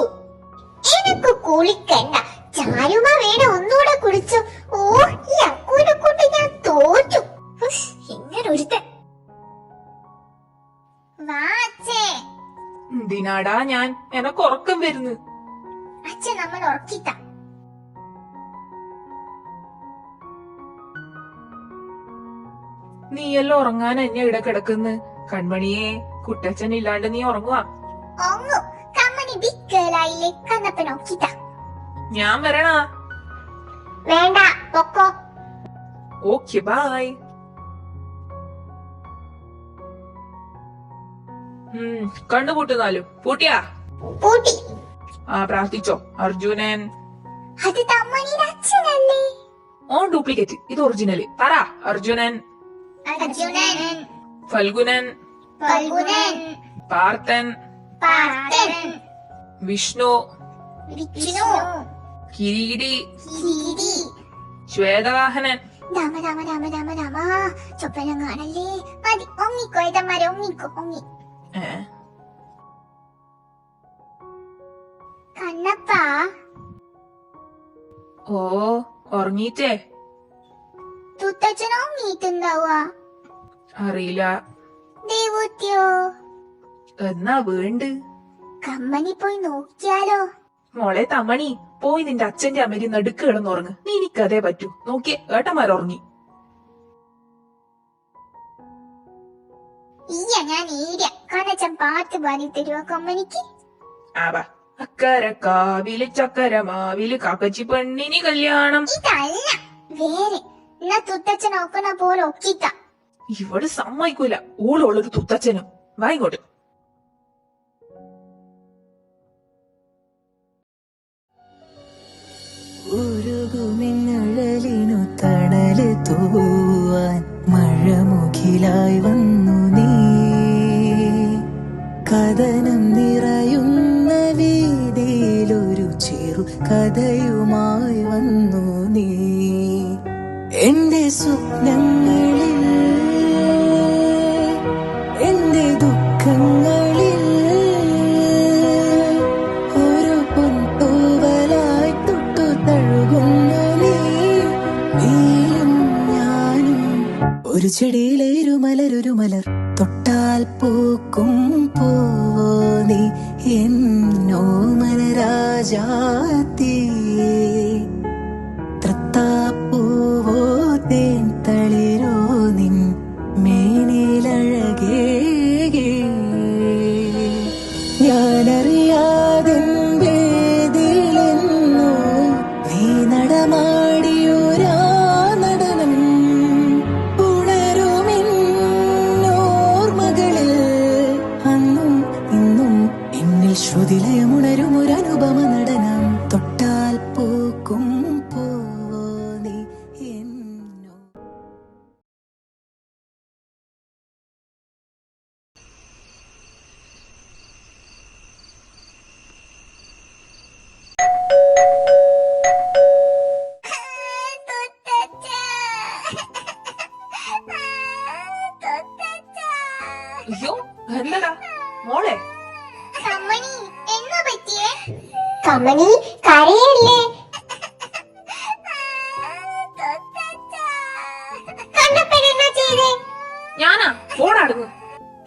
എനക്ക് കുളിക്കണ്ട, ചാരുമ വേണം ഒന്നുകൂടെ കുളിച്ചു. ഓ, ഈ അക്കൂനെ കൊണ്ട് ഞാൻ തോറ്റു. ഇങ്ങനെ ഒരുത്തൻ. വാ അച്ഛേ. എന്തിനാടാ ഞാൻ? എനക്ക് ഉറക്കം വരുന്നു. അച്ഛൻ നമ്മൾ ഉറക്കിത്ത. നീയെല്ലാം ഉറങ്ങാൻ എന്നെ ഇവിടെ കിടക്കുന്നു. കൺമണിയെ, കുട്ടച്ഛൻ ഇല്ലാണ്ട് നീ ഉറങ്ങുവാ? ഒങ്ങു കമ്മനി ബിഗ് ഗേളായില്ലേ, കണ്ണപ്പൻ ഒക്കിത്ത. ഞാൻ വരണ? വേണ്ട, പൊക്കോ. Okay bye. കണ്ണുപൂട്ടുന്നാലും പൂട്ടിയാ? പൂട്ടി. ആ, പ്രാർത്ഥിച്ചോ. അർജുനൻ. അത് തമ്മണിയുടെ അച്ഛനല്ലേ? ഓൺ ഡ്യൂപ്ലിക്കേറ്റ്, ഇത് ഒറിജിനല്. പറ. അർജുനൻ, അർജുനൻ, ഫൽഗുനൻ, ഫൽഗുനൻ, പാർത്ഥൻ, പാർത്ഥൻ, വിഷ്ണു, വിഷ്ണു, കിരീടി, കിരീടി, ശ്വേതവാഹനൻ, രാമ രാമ രാമ രാമ രാമ ചൊപ്പനം കാണല്ലേ. മതി, ഒങ്ങിക്കോ ഏതന്മാരെ, ഒങ്ങിക്കോ, ഒങ്ങി. കണ്ണപ്പാ, ഓ ഉറങ്ങീറ്റേ? തുത്തച്ഛനോ ഒങ്ങിയിട്ടുണ്ടാവുക? അറിയില്ല. ദേവൂത്തിയോ? എന്നാ വേണ്ട? കമ്മനി പോയി നോക്കിയാലോ? മോളെ തമ്മണി, പോയി നിന്റെ അച്ഛന്റെ അമ്മരി നടുക്ക് കിടന്നുറങ്ങ്. നീ എനിക്കതേ പറ്റൂ. നോക്കിയേ, ഏട്ടന്മാരുറങ്ങി. ഇയ്യ, ഞാൻ ഈര കണ്ണച്ചൻ പാട്ട് പാടി തരുവോ കമ്മനിക്ക്? ആവാ. അക്കര കാവില് ചക്കര മാവില് കാക്കച്ചി പെണ്ണിന് കല്യാണം. ഇതല്ല, വേറെ. എന്നാ തുത്തച്ഛൻ ഒക്കണ പോലെ ഒക്കിക്ക. ഇവിടെ സമ്മതിക്കൂല. ഓളോളൊരു തുത്തച്ഛനും. വായിങ്ങോട്ട്. ഉരുകുമിന്നഴലിനു തണല് തൂവാൻ മഴമുഖിലായി വന്നു നീ. കഥനം നിറയുന്ന വീതിയിലൊരു ചെറു കഥയുമായി വന്നു നീ. എന്റെ സ്വപ്നങ്ങളിൽ, എന്റെ ദുഃഖങ്ങളിൽ ഒരു പൊൻതൂവലായി തൊട്ടു തഴുകുന്നു നീ. നീയും ഞാനും ഒരു ചെടിയിലെ ഒരു മലർ തൊട്ടാൽ പൂക്കും പൂവോ നീ. എന്നോ മനരാജാത്തീ തൃത്താപ്പൂവോ തേൻ തളിരോ നിൻ മേനിലഴകേ. ഞാനറിയാതെ വേദിയിലെന്നു നീ നടമാടിയൊരാ നടനം ഉണരുമെന്നോർമകളിൽ അന്നും ഇന്നും എന്നിൽ ശ്രുതിലയമുണരുമൊരനുപമ നടനം. തൊട്ടാൽ പൂക്കും പൂവോ നീ എന്നോ. അയ്യോ, എന്നടാ മോളെ? കമ്മനി, എന്നാ പറ്റിയേ? കമ്മനി കരയല്ലേ? കണ്ണപ്പനെന്നാ ചെയ്തേ? ഞാനാ ഫോണാടുന്നു.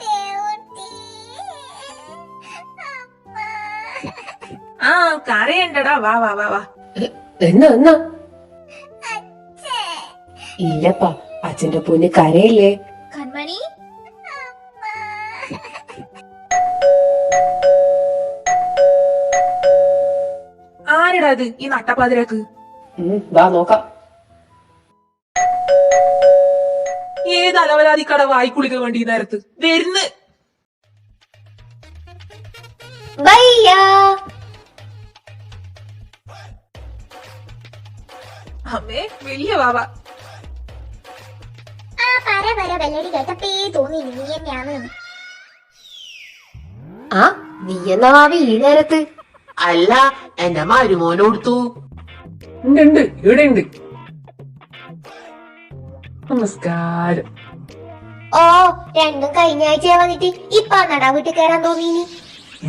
ദേവൂട്ടി, ആ കരയണ്ടടാ. വാ വാ വാ വാ. എന്നാ എന്നാ? അച്ഛേ, ഇല്ലപ്പാ, അച്ഛന്റെ പൊന്ന് കരയില്ലേ. കൺമണി, ആരെടാ ഇത് ഈ നട്ടപ്പാതിരാക്ക്? വാ നോക്കാം. ഏത് അലവലാതിക്കട വായിക്കുളിക വേണ്ടി ഈ നേരത്ത് വരുന്ന്? ഭയ്യാ, അമ്മേ വലിയ വാവ. ആ പര പര ബെല്ലടി കേട്ടപ്പേ തോന്നി നീ തന്നെയാണ്. ആ നീ എന്നാ ഭാവി ഈ നേരത്ത്? അല്ല, എന്റെ മരുമോനോടുത്തു. ഉണ്ട് ഇവിടെ ഉണ്ട്. നമസ്കാരം. ഓ, രണ്ടും കഴിഞ്ഞ ആഴ്ച വന്നിട്ട് ഇപ്പൊ നടാ വീട്ടിൽ കയറാൻ തോന്നി.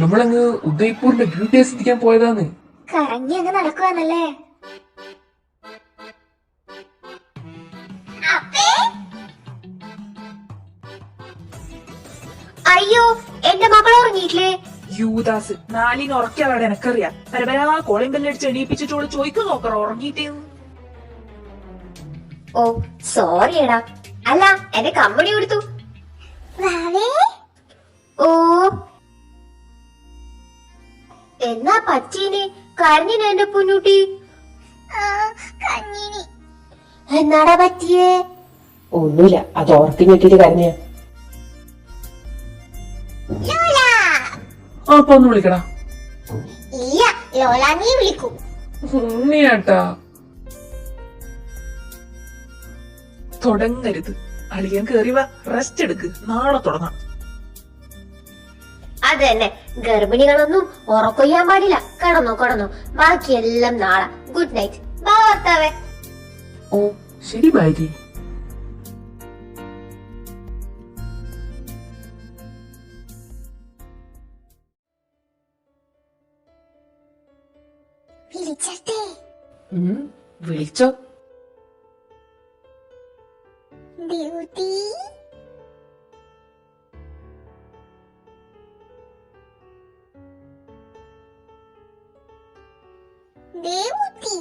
നമ്മളങ്ങ് ഉദയ്പൂരിന്റെ ബ്യൂട്ടി എത്തിക്കാൻ പോയതാന്ന്. കറങ്ങി അങ്ങ് നടക്കുവാന്നല്ലേ? അയ്യോ, എന്റെ മകൾ ഉറങ്ങിയിട്ടില്ലേ? യൂദാസ് നാലിന് ഉറക്കിയതാണ് എനക്കറിയാം. പരപരാ കോളിംഗ് ബെല്ലടിച്ച് എണീപ്പിച്ചിട്ടോള് ചോദിക്കും നോക്കറ ഉറങ്ങിയിട്ടേന്ന്. ഓ സോറി എടാ. അല്ല, എന്റെ കമ്പനി കൊടുത്തു. വാവേ, ഓ എന്നാ പച്ചീന് കരഞ്ഞിന് എന്റെ പൊന്നൂട്ടി? കഞ്ഞിനി. എന്നാടാ പറ്റിയേ? ഒന്നുമില്ല, അത് ഓർത്തി ഞെട്ടിട്ട് കരഞ്ഞ. ലോല. അപ്പൊ ഒന്ന് വിളിക്കടാ. ഇല്ല, ലോല നീ വിളിക്കൂ. ഉണ്ണിയേട്ടാ. തുടങ്ങരുത്. അളിയൻ കേറി വാ, റെസ്റ്റ് എടുക്ക്, നാളെ തുടങ്ങാം. അത് തന്നെ, ഗർഭിണികളൊന്നും ഉറക്കൊയ്യാൻ പാടില്ല. കടന്നു കടന്നു, ബാക്കിയെല്ലാം നാളെ. Good night. ഭർത്താവേ. ഓ ശരി ഭാര്യ. വിളിച്ചട്ടെ? വിളിച്ചോ? ദേവുട്ടി, ദേവുട്ടി,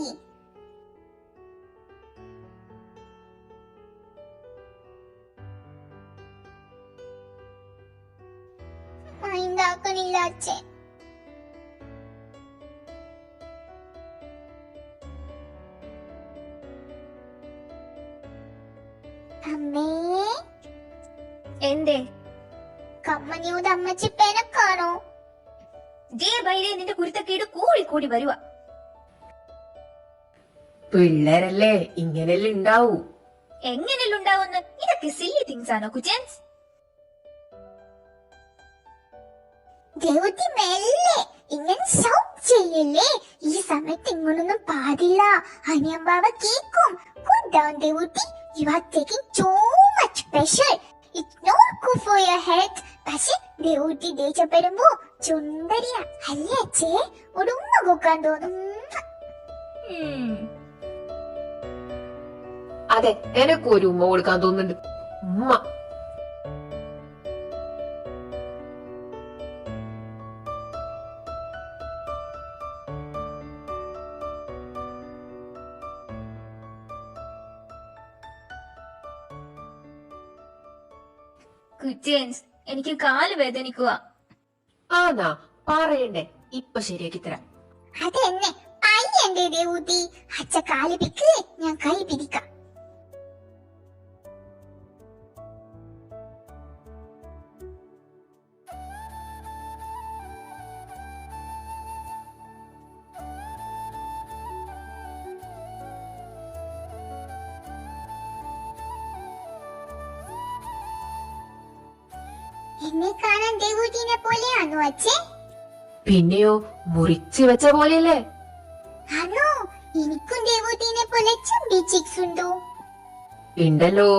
മൈൻഡാക്കണില്ല അച്ഛൻ. അമ്മേ, എന്തേ? കമ്മനിയോട് അമ്മച്ചി പെനക്കാണോ? ജേ ബൈരേ, നിന്റെ കുരുത്തക്കേട് കൂടി കൂടി വരുക. പിള്ളേരല്ലേ, ഇങ്ങനെല്ലാം ഉണ്ടാവൂ. എങ്ങനെയല്ല ഉണ്ടാവുന്ന? ഇതൊക്കെ സില്ലി തിങ്സ് ആണോ കുച്ചൻസ്? ദേവുട്ടി മെല്ലെ, ഇങ്ങനെ ഷൗട്ട് ചെയ്യല്ലേ. ഈ സമയത്ത് ഇങ്ങനൊന്നും പാടില്ല. അനിയമ്പാവ കേക്കും. Cool down, Devutty. You are taking too much pressure. It's not good for your health. പക്ഷെ ദേവുട്ടി ദേഷ്യപ്പെടുമ്പോ ചുണ്ടരിയ അല്ലേ അച്ഛേ? ഒരു ഉമ്മ കൊടുക്കാൻ തോന്നും. അതെ, എനക്കൊരു ഉമ്മ കൊടുക്കാൻ തോന്നുന്നുണ്ട്. ഉമ്മ. കുച്ചൻസ്, എനിക്ക് കാല് വേദനിക്കുക. ആന്നാ പറയണ്ടേ, ഇപ്പൊ ശരിയാക്കി തരാം. അതെന്നെ പയ്യന്റെ ദേവുട്ടി. അച്ഛ കാല് പിക്ക്, ഞാൻ കൈ പിടിക്കാം. എന്നെ കാണാൻ ദേവുട്ടിനെ പോലെയാണോ അച്ഛേ? പിന്നെയോ, മുറിച്ച് വെച്ച പോലെയല്ലേ? ആണോ? എനിക്കും ദേവുട്ടിനെ പോലെ ചുണ്ടി ചിക്സ് ഉണ്ടോ? ഉണ്ടല്ലോ.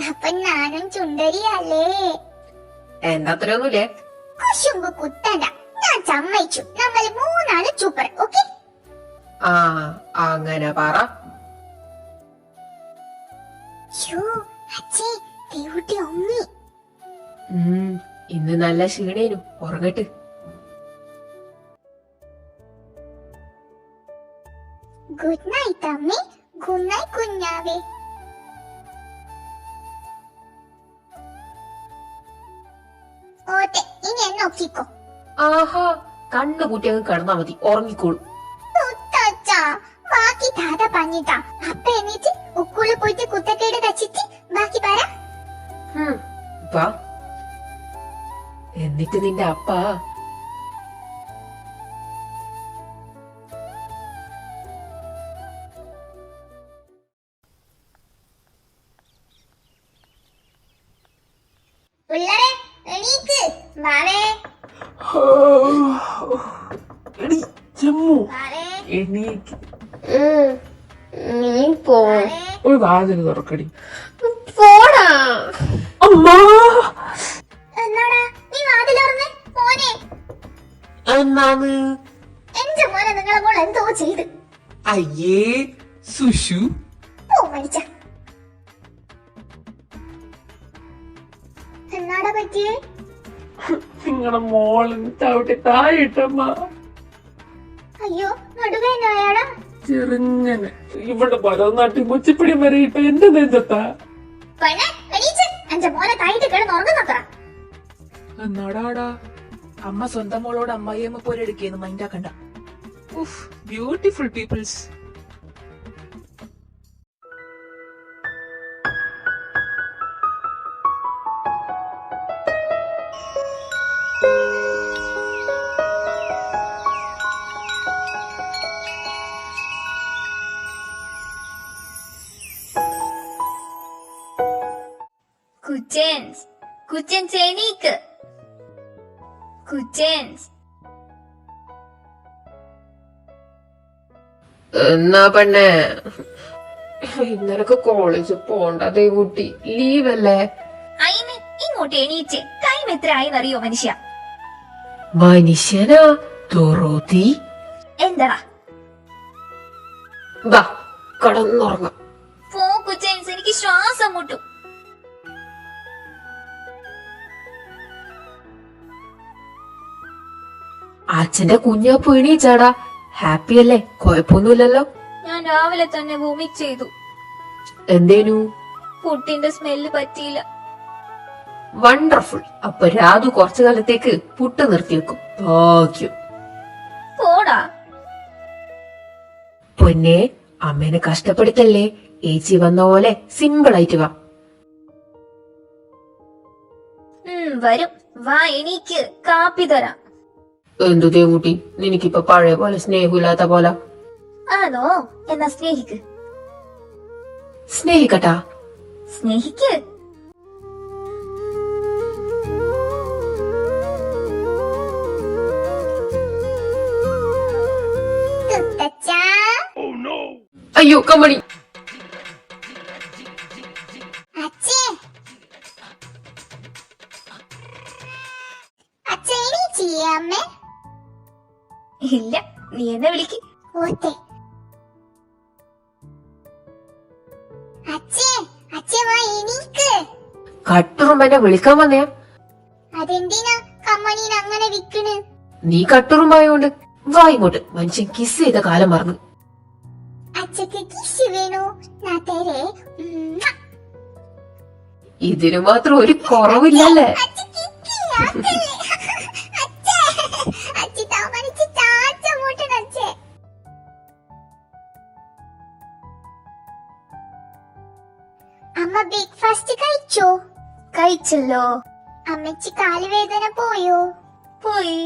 അപ്പൊ ഞാനും ചുണ്ടരിയല്ലേ? എന്താ അത്രയൊന്നുമില്ലേ? കുശുമ്പ് കുത്തണ്ട, ഞാൻ സമ്മതിച്ചു. നമ്മൾ മൂന്നാള് സൂപ്പർ, ഓക്കെ? ആ, അങ്ങനെ പറ. അച്ഛേ, ദേവുട്ടി ഒമ്മി. ഇന്ന് നല്ല ക്ഷീണേനു, ഉറങ്ങട്ട്. ഗുഡ് നൈറ്റ് അമ്മേ. ഗുഡ് നൈറ്റ് കുഞ്ഞാവേ. ഓട്ടെ, ഇനി എന്നെ നോക്കിക്കോ. ആഹാ, കണ്ണു കൂട്ടി അങ്ങ് കിടന്നാ മതി, ഉറങ്ങിക്കോളൂ. തൊട്ടച്ചാ, ബാക്കി താത പഞ്ഞിട്ടാ. അപ്പ എന്നിട്ട് ഉക്കുള്ളിൽ പോയിട്ട് കുത്തക്കേട് കച്ചിട്ട് ബാക്കി പറ. വാ. എന്നിട്ട് നിന്റെ അപ്പ പിള്ളേരെ എണീക്ക്, വാവേ എടി ചെമ്മു, വാവേ എണീക്ക്. നീ പോ. ഒരു വാതിന് തുറക്കടി. പോടാ. അമ്മാ, എന്നാടാ നീ വാതിലോർന്ന് മോനെ? എന്നാന്ന്? എന്റെ മോനെ നിങ്ങളെ മോൾ എന്തോ ചെയ്ത്. അയ്യേ സുഷു. പോ മരിച്ച. എന്നാടാ പറ്റിയേ? നിങ്ങളുടെ മോളിന് ചവിട്ടി താഴെയിട്ടമ്മ. അയ്യോ, നടുവേനായാടാ. ചെറുങ്ങനെ ഇവിടെ ഭരതനാട്യം കുച്ചിപ്പിടി വരെ ഇപ്പൊ എന്റെ നെഞ്ചത്താ. പെണ്ണെ എണീച്ച്, എന്റെ മോനെ തായിട്ട് കിടന്ന് ഉറങ്ങുന്നത്ര. എന്നാടാടാ, അമ്മ സ്വന്തം മോളോട് അമ്മായിയമ്മ പോലെ എടുക്കുന്നു, മൈൻഡാക്കണ്ട. Beautiful people's. കുച്ചൻസ്, കുച്ചൻസ് എണീക്ക്. കുച്ചൻസ്, എന്നാ പെണ്ണേ? ഇന്നലൊക്കെ കോളേജിൽ പോണ്ട ദേവൂട്ടി, ലീവല്ലേ? അയിന് ഇങ്ങോട്ട് എണീറ്റ്. ടൈം എത്ര ആയിന്നറിയോ മനുഷ്യ? മനുഷ്യനാ ദോറോത്തി? എന്താടാ വാ കടന്നുറങ്ങാം. പോക്കു ജെയിംസ്, എനിക്ക് ശ്വാസം മുട്ടും. അച്ഛന്റെ കുഞ്ഞാപ്പ് എണീച്ചാടാ. ഹാപ്പി അല്ലേ? കുഴപ്പമൊന്നുമില്ലല്ലോ. ഞാൻ രാവിലെ തന്നെ വോമിറ്റ് ചെയ്തു. എന്തേനു? പുട്ടിന്റെ സ്മെല്ല് പറ്റിയില്ല. വണ്ടർഫുൾ. അപ്പൊ രാധു കുറച്ചു കാലത്തേക്ക് പുട്ട് നിർത്തിവെക്കും. ഭാഗ്യം. പോടാ. പൊന്നെ, അമ്മേനെ കഷ്ടപ്പെടുത്തല്ലേ. ഏച്ചി വന്ന പോലെ സിമ്പിൾ ആയിട്ട് വാ. വരും. വാ എണീക്ക്, കാപ്പി തരാം. എന്തു ദേവൂട്ടി, നിനക്കിപ്പൊ പഴയ പോലെ സ്നേഹമില്ലാത്ത പോലെ? ആണോ? എന്നാ സ്നേഹിക്ക്. സ്നേഹിക്കട്ടാ. സ്നേഹിക്ക്. അയ്യോ കമ്മണി. ഇല്ല, നീ എന്നെ വിളിക്ക്. കട്ടുറുമ്പനെ വിളിക്കാൻ വന്നയാ? അതെന്തിനാ കമ്മണീന് അങ്ങനെ വിക്കണ്? നീ കട്ടുറുമ്പായോണ്ട് വാ ഇങ്ങോട്ട്. മനുഷ്യൻ കിസ് ചെയ്ത കാലം മറന്നു. അച്ഛക്ക് കിസ് വേണോ? നാ തരേ. ഇതിനു മാത്രം ഒരു കുറവില്ലല്ലേ? അമ്മ ബ്രേക്ക്ഫാസ്റ്റ് കഴിച്ചോ? കഴിച്ചല്ലോ. അമ്മച്ചി കാലുവേദന പോയോ? പോയി.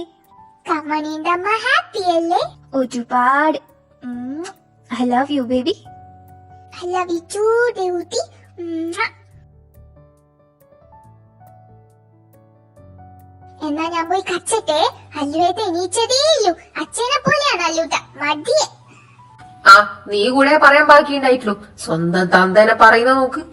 കമ്മണീന്റെ അമ്മ ഹാപ്പി അല്ലേ? ഒരുപാട്. I love you baby. I love you too Devootty. എന്നാ ഞാൻ പോയി കച്ചട്ടെ. അല്ലുവേദ എണീച്ചതേയുള്ളൂ. അച്ഛനെ പോലെയാണ് അല്ലൂട്ട, മടിയെ. ആ, നീ കൂടെ പറയാൻ ബാക്കിയുണ്ടായിട്ടുള്ളൂ. സ്വന്തം തന്തനെ പറയുന്ന നോക്ക്.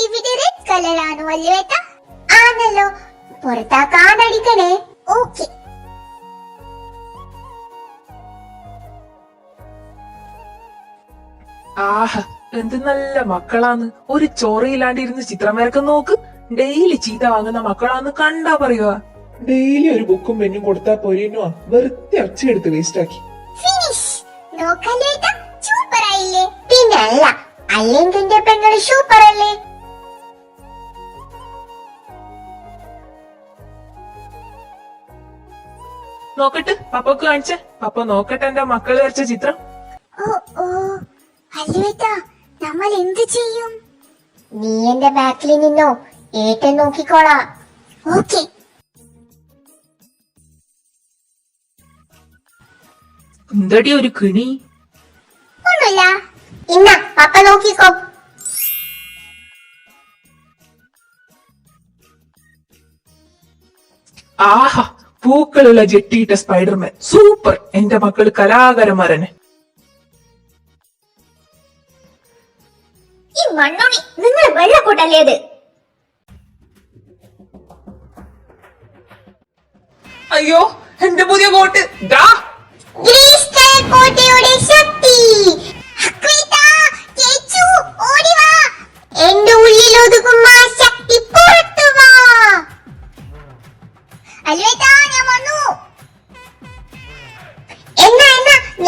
ഇവിടെ റെഡ് കളറാണോ അല്ലുവേട്ട? ആണല്ലോ. പുറത്താ കാടടിക്കണേ. ഓക്കെ. ആഹ്, എന്ത് നല്ല മക്കളാന്ന്. ഒരു ചോറയില്ലാണ്ടിരുന്ന് ചിത്രം വരക്കുന്ന നോക്ക്. ഡെയിലി ചീത്ത വാങ്ങുന്ന മക്കളാന്ന് കണ്ടാ പറയുക. ഡെയിലി ഒരു ബുക്കും പെന്നും കൊടുത്താ പോരേനോ? വെറുതെ അച്ചയെടുത്ത് വേസ്റ്റ് ആക്കി. ഫിനിഷ്. നോക്കല്ലേട്ട, സൂപ്പർ ആയില്ലേ? പിന്നെ അല്ല, അല്ലെങ്കിൽ എന്റെ പെങ്ങള് സൂപ്പർ അല്ലേ? നോക്കട്ടെ, പപ്പക്ക് കാണിച്ചേ. പപ്പ നോക്കട്ടെ എന്റെ മക്കള് വരച്ച ചിത്രം. ഓ ഓ, അല്ലുവേട്ട, നമ്മൾ എന്ത് ചെയ്യും? നീ എന്റെ ബാക്കിൽ നിന്നോ, ഏട്ടൻ നോക്കിക്കോളാ. ഓക്കെ. എന്തടി ഒരു കിണി? ഒന്നുമില്ല. ഇന്ന പപ്പ നോക്കിക്കോ. ആഹാ, പൂക്കളുള്ള ജെട്ടിയിട്ട സ്പൈഡർമാൻ. സൂപ്പർ. എന്റെ മക്കള് കലാകാരന്മാരനെ. ഈ മണ്ണുണി, നിങ്ങൾ വെള്ളക്കൂട്ടല്ലേ ഇത്? അയ്യോ, എന്റെ പുതിയ കോട്ട്. ദാ ഗ്രീസ്റ്റൽ കോട്ടയുടെ ശക്തി. അക്വിത, ചേച്ചു, ഓടി വാ. എന്റെ ഉള്ളിൽ ഒതുങ്ങും ആ ശക്തി പുറത്തു വാ. അല്ലുവേട്ട, ഞാൻ വന്നു. എന്നാ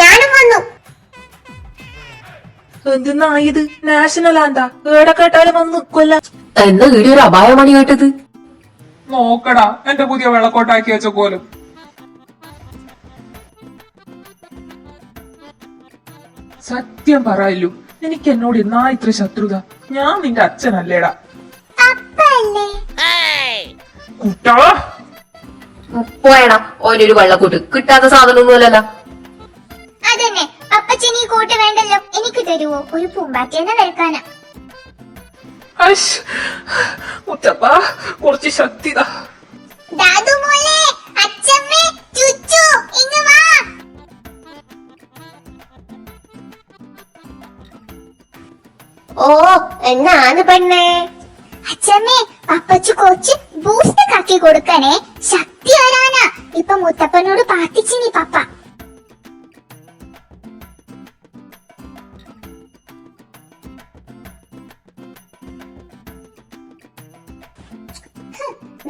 ഞാനും വന്നു. എന്തിനായത്? നാഷണൽ ആന്താ? ഏടെ കേട്ടാലും വന്ന് നിക്കൊല്ല. എന്നാ ഇവിടെ ഒരു അപായമാണ് കേട്ടത്. നോക്കടാ, എന്റെ പുതിയ വെള്ളക്കോട്ടാക്കി വെച്ച പോലും. സത്യം പറയല്ലു, എനിക്ക് എന്നോട് എന്നാ ഇത്ര ശത്രുത? ഞാൻ നിന്റെ അച്ഛനല്ലേടാ. അപ്പല്ലേ? കുട്ടാ, പോയടാ. ഓനൊരു വെള്ളക്കൂട്ട് കിട്ടാത്ത സാധനമൊന്നുമല്ലല്ലോ. അതന്നെ, അപ്പച്ചൻ ഈ കോട്ട് വേണ്ടല്ലോ, എനിക്ക് തരുവോ? ഒരു പൂമ്പാറ്റേനെ വരക്കാനാ. അശ് മുത്തപ്പ കുറച്ച് ശക്തിതാ. ദാദു മോളെ, അച്ഛമ്മേ, ചുച്ചു, ഇങ്ങ് വാ. ഓ എന്നാണ് പെണ്ണേ? അച്ഛമ്മേ, പപ്പച്ചു കുറച്ച് ബൂസ്റ്റ് കാക്കി കൊടുക്കണേ, ശക്തി വരാനാ. ഇപ്പൊ മുത്തപ്പനോട് പ്രാർത്ഥിച്ചിനി പപ്പ.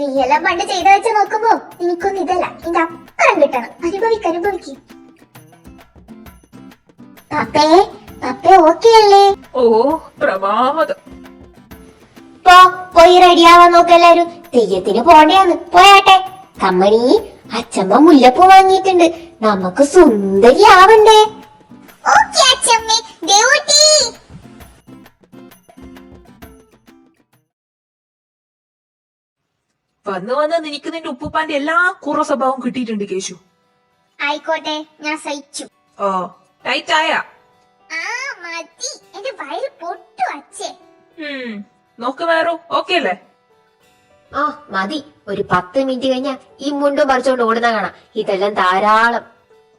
നീയെല്ലാം പണ്ട് ചെയ്ത വെച്ച് നോക്കുമ്പോ എനിക്കൊന്നും ഇതല്ല, ഇതിന്റെ അപ്പുറം കിട്ടണം. അനുഭവിക്ക്. പപ്പേ, പപ്പേ ഓക്കെ അല്ലേ? ഓ പ്രമാദം. പോയി റെഡിയാവാൻ നോക്കെല്ലാരും, തെയ്യത്തിന് പോണ്ടേന്ന്. പോയാട്ടെ. കമ്മണി, അച്ഛമ്മ മുല്ലപ്പൂ വാങ്ങിയിട്ടുണ്ട്, നമുക്ക് സുന്ദരിയാവണ്ടേ? ഓക്കെ അച്ഛമ്മേ. ദേവൂട്ടി. വന്ന് നിനക്ക് നിന്റെ ഉപ്പുപ്പാന്റെ എല്ലാ കുറ സ്വഭാവം കിട്ടിയിട്ടുണ്ട് കേശു. ആയിക്കോട്ടെ, ഞാൻ സഹിച്ചു. ഓ ടൈറ്റ് ആയ? ആ മതി, എന്റെ വയറ് പൊട്ടു അച്ഛേ. നോക്ക് വേറോ ഓക്കെ അല്ലേ? ആ മതി. ഒരു 10 മിനിറ്റ് കഴിഞ്ഞാ ഈ മുണ്ടും പറിച്ചോണ്ട് ഓടുന്ന കാണാം. ഇതെല്ലാം ധാരാളം.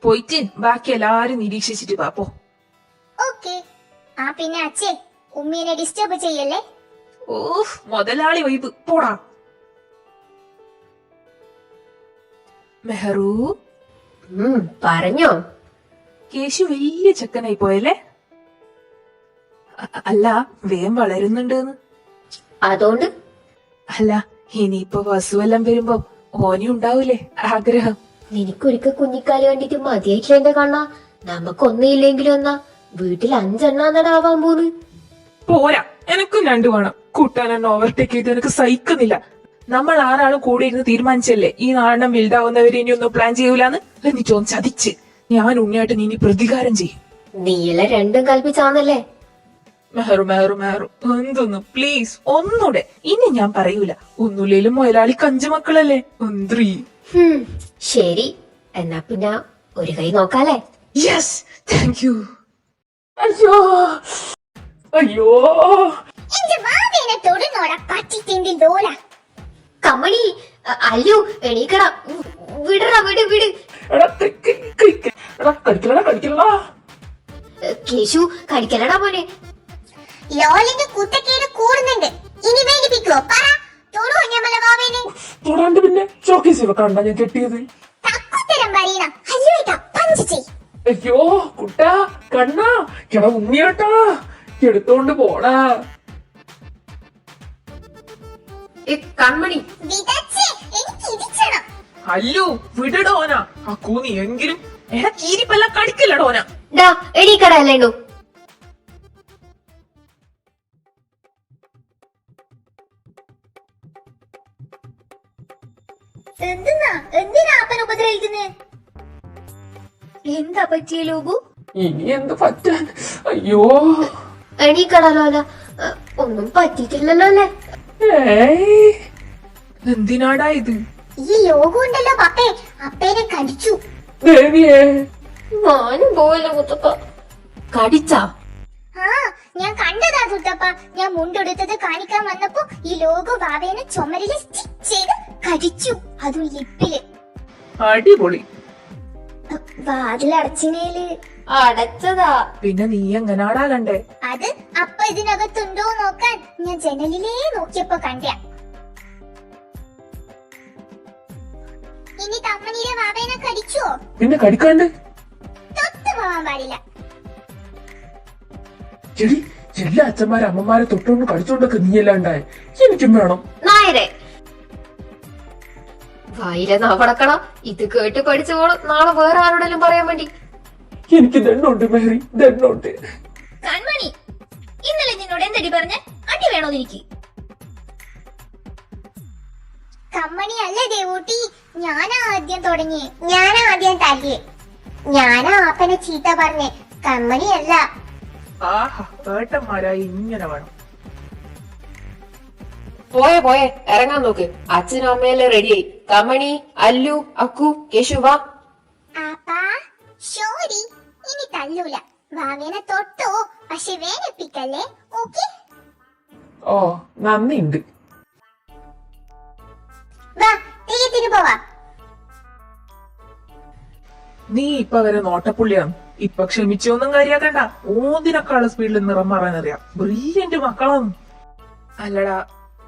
പോയിട്ട് ബാക്കി എല്ലാരും നിരീക്ഷിച്ചിട്ട് പാപ്പോ. ഓക്കെ. ആ പിന്നെ അച്ഛേ, ഉമ്മീനെ ഡിസ്റ്റർബ് ചെയ്യല്ലേ. ഓഹ് മുതലാളി വൈബ് പോടാ. മെഹറൂ, പറഞ്ഞോ? കേശു വലിയ ചെക്കനായി പോയല്ലേ? അല്ല വേഗം വളരുന്നുണ്ടെന്ന്. അതുകൊണ്ട് അല്ല ഇനിയിപ്പൊ വസുവെല്ലാം വരുമ്പോ ഓനി ഉണ്ടാവൂലേ ആഗ്രഹം? നിനക്കൊരിക്കൽ കുഞ്ഞിക്കാല് കണ്ടിട്ട് മതിയായിട്ടില്ല എന്റെ കണ്ണാ. നമുക്കൊന്നില്ലെങ്കിലും എന്നാ വീട്ടിൽ 5 എണ്ണാന്നടാവാൻ പോന്ന്. പോരാ, എനക്കും 2 വേണം. കൂട്ടാനെന്നെ ഓവർടേക്ക് ചെയ്ത് എനിക്ക് സഹിക്കുന്നില്ല. നമ്മൾ 6 ആളും കൂടെ ഇരുന്ന് തീരുമാനിച്ചല്ലേ ഈ 4 എണ്ണം വലുതാവുന്നവരെ ഇനി ഒന്നും പ്ലാൻ ചെയ്യൂലെന്ന്. എന്നിട്ടോൻ ചതിച്ച്. ഞാൻ ഉണ്ണിയായിട്ട് ഇനി പ്രതികാരം ചെയ്യും. നീയെല്ലാം രണ്ടും കൽപ്പിച്ചാന്നല്ലേ? മെഹറു മെഹറു മെഹറു എന്തൊന്നു പ്ലീസ് ഒന്നൂടെ. ഇനി ഞാൻ പറയൂല. ഒന്നുമില്ലേലും മുതലാളിക്ക് 5 മക്കളല്ലേ. ഒന്ത്രി. ശരി, എന്നാ പിന്നെ ഒരു കൈ നോക്കാലേ? Yes, thank you. അയ്യോ അയ്യോ, എന്റെ വാവേനെ തൊടുന്നോടാ പറ്റിത്തിന്റെ ലോല. കമ്മണി, അല്ലു എണീക്കടാ. വിടടാ, വിട്. എടാ കടിക്കലടാ. കേശു കടിക്കലടാ മോനെ. ലോലിന്റെ കുത്തക്കേട് കൂടുന്നുണ്ട്. ഇനി വേദിപ്പിക്കുവോ? പറ, തൊടുവോ ഞമ്മളെ വാവേനെ? തൊടാണ്ട് പിന്നെ ഷോക്കേസ് വെക്കാണ്ട ഞാൻ കെട്ടിയത്. തക്കുത്തരം പറയണ അല്ലുവായിട്ടാ പഞ്ച് ചെയ്. അയ്യോ കുട്ടാ, കണ്ണാ, എടാ ഉണ്ണിയാട്ടാ, എടുത്തോണ്ട് പോടാ. കൺമണി, വിതച്ചേ, എനിക്ക് ഇടിച്ചണം. അല്ലു വിടടോന. ആ കൂനി എങ്കിലും എടാ കീരിപ്പെല്ലാം കടിക്കല്ലടോന. ഡാ എണീക്കടാ അല്ലേണ്ടു. എന്തിനാ അപ്പൻ ഉപദ്രവിക്കുന്നേ? എന്താ പറ്റിയ ലോകു? ഇനി എന്ത് പറ്റാൻ? അയ്യോ എണീക്കടാ ലോല. ഒന്നും പറ്റിയിട്ടില്ലല്ലോ അല്ലേ? എന്തിനാടാ ഇത്? ഈ ലോകു ഉണ്ടല്ലോ പപ്പേ, അപ്പേനെ കടിച്ചു. ദേവിയേ, ഞാനും പോവല്ലോ മുത്തപ്പ. കടിച്ചാ? ആ ഞാൻ കണ്ടതാ തുത്തപ്പ. ഞാൻ മുണ്ടെടുത്തത് കാണിക്കാൻ വന്നപ്പോ ഈ ലോകു ബാബേനെ ചുമരില് സ്റ്റിച്ച് ചെയ്ത് കടിച്ചു, അതും ലിപ്പില്. അടിപൊളി. വാതിലടച്ചിനേല് അടച്ചതാ. പിന്നെ നീ എങ്ങനാടാ കണ്ടേ? അത് അപ്പ ഇതിനകത്തുണ്ടോ നോക്കാൻ ഞാൻ ജനലിലേ നോക്കിയപ്പോ കണ്ട. ഇനി തമ്മനിയുടെ ബാബേനെ കടിച്ചോ? പിന്നെ കടിക്കാണ്ട് തൊട്ട് പോവാൻ പാടില്ല. ചെടി എല്ലാ അച്ഛന്മാരെ അമ്മമാരെ തൊട്ടുകൊണ്ട് കടിച്ചോണ്ടൊക്കെ നീയല്ലാണ്ടായ എനിക്കും വേണം. നായരെ വായിലെ നാവടക്കണം. ഇത് കേട്ട് പഠിച്ചോളും നാളെ വേറെ ആരോടെങ്കിലും പറയാൻ വേണ്ടി. എനിക്ക് ദണ്ണുണ്ട് മേരി, ദണ്ണുണ്ട്. കൺമണി, ഇന്നലെ നിന്നോട് എന്തടി പറഞ്ഞ? അടി വേണോ എനിക്ക്? കമ്മണി അല്ലേ ദേവൂട്ടി, ഞാനാ ആദ്യം തുടങ്ങി. ഞാനാ ആദ്യം തല്ലിയേ. ഞാനാ ആപ്പനെ ചീത്ത പറഞ്ഞേ, കമ്മണി അല്ല. ആഹാ, ഏട്ടന്മാരായി ഇങ്ങനെ വേണം. പോയെ ഇറങ്ങാൻ നോക്ക്. അച്ഛനും അമ്മയെല്ലാം റെഡിയായി. കമണി, അല്ലു, അക്കു, കേശു വാ. ആപ്പാ, ഷോരി, ഇനി തല്ലൂല. വാവേനെ തൊട്ടോ, പക്ഷെ വേനപ്പിക്കല്ലേ. ഓക്കെ? ഓ നന്ദിണ്ട്. വാ തെയ്യത്തിന് പോവാ. നീ ഇപ്പൊ വരെ നോട്ടപ്പുള്ളിയാണ്. ഇപ്പൊ ക്ഷമിച്ചൊന്നും കാര്യാക്കണ്ട. ഓതിനേക്കാള് സ്പീഡിൽ നിറം മാറാനറിയാം. ബ്രില്യന്റ് മക്കളാണ്. അല്ലടാ,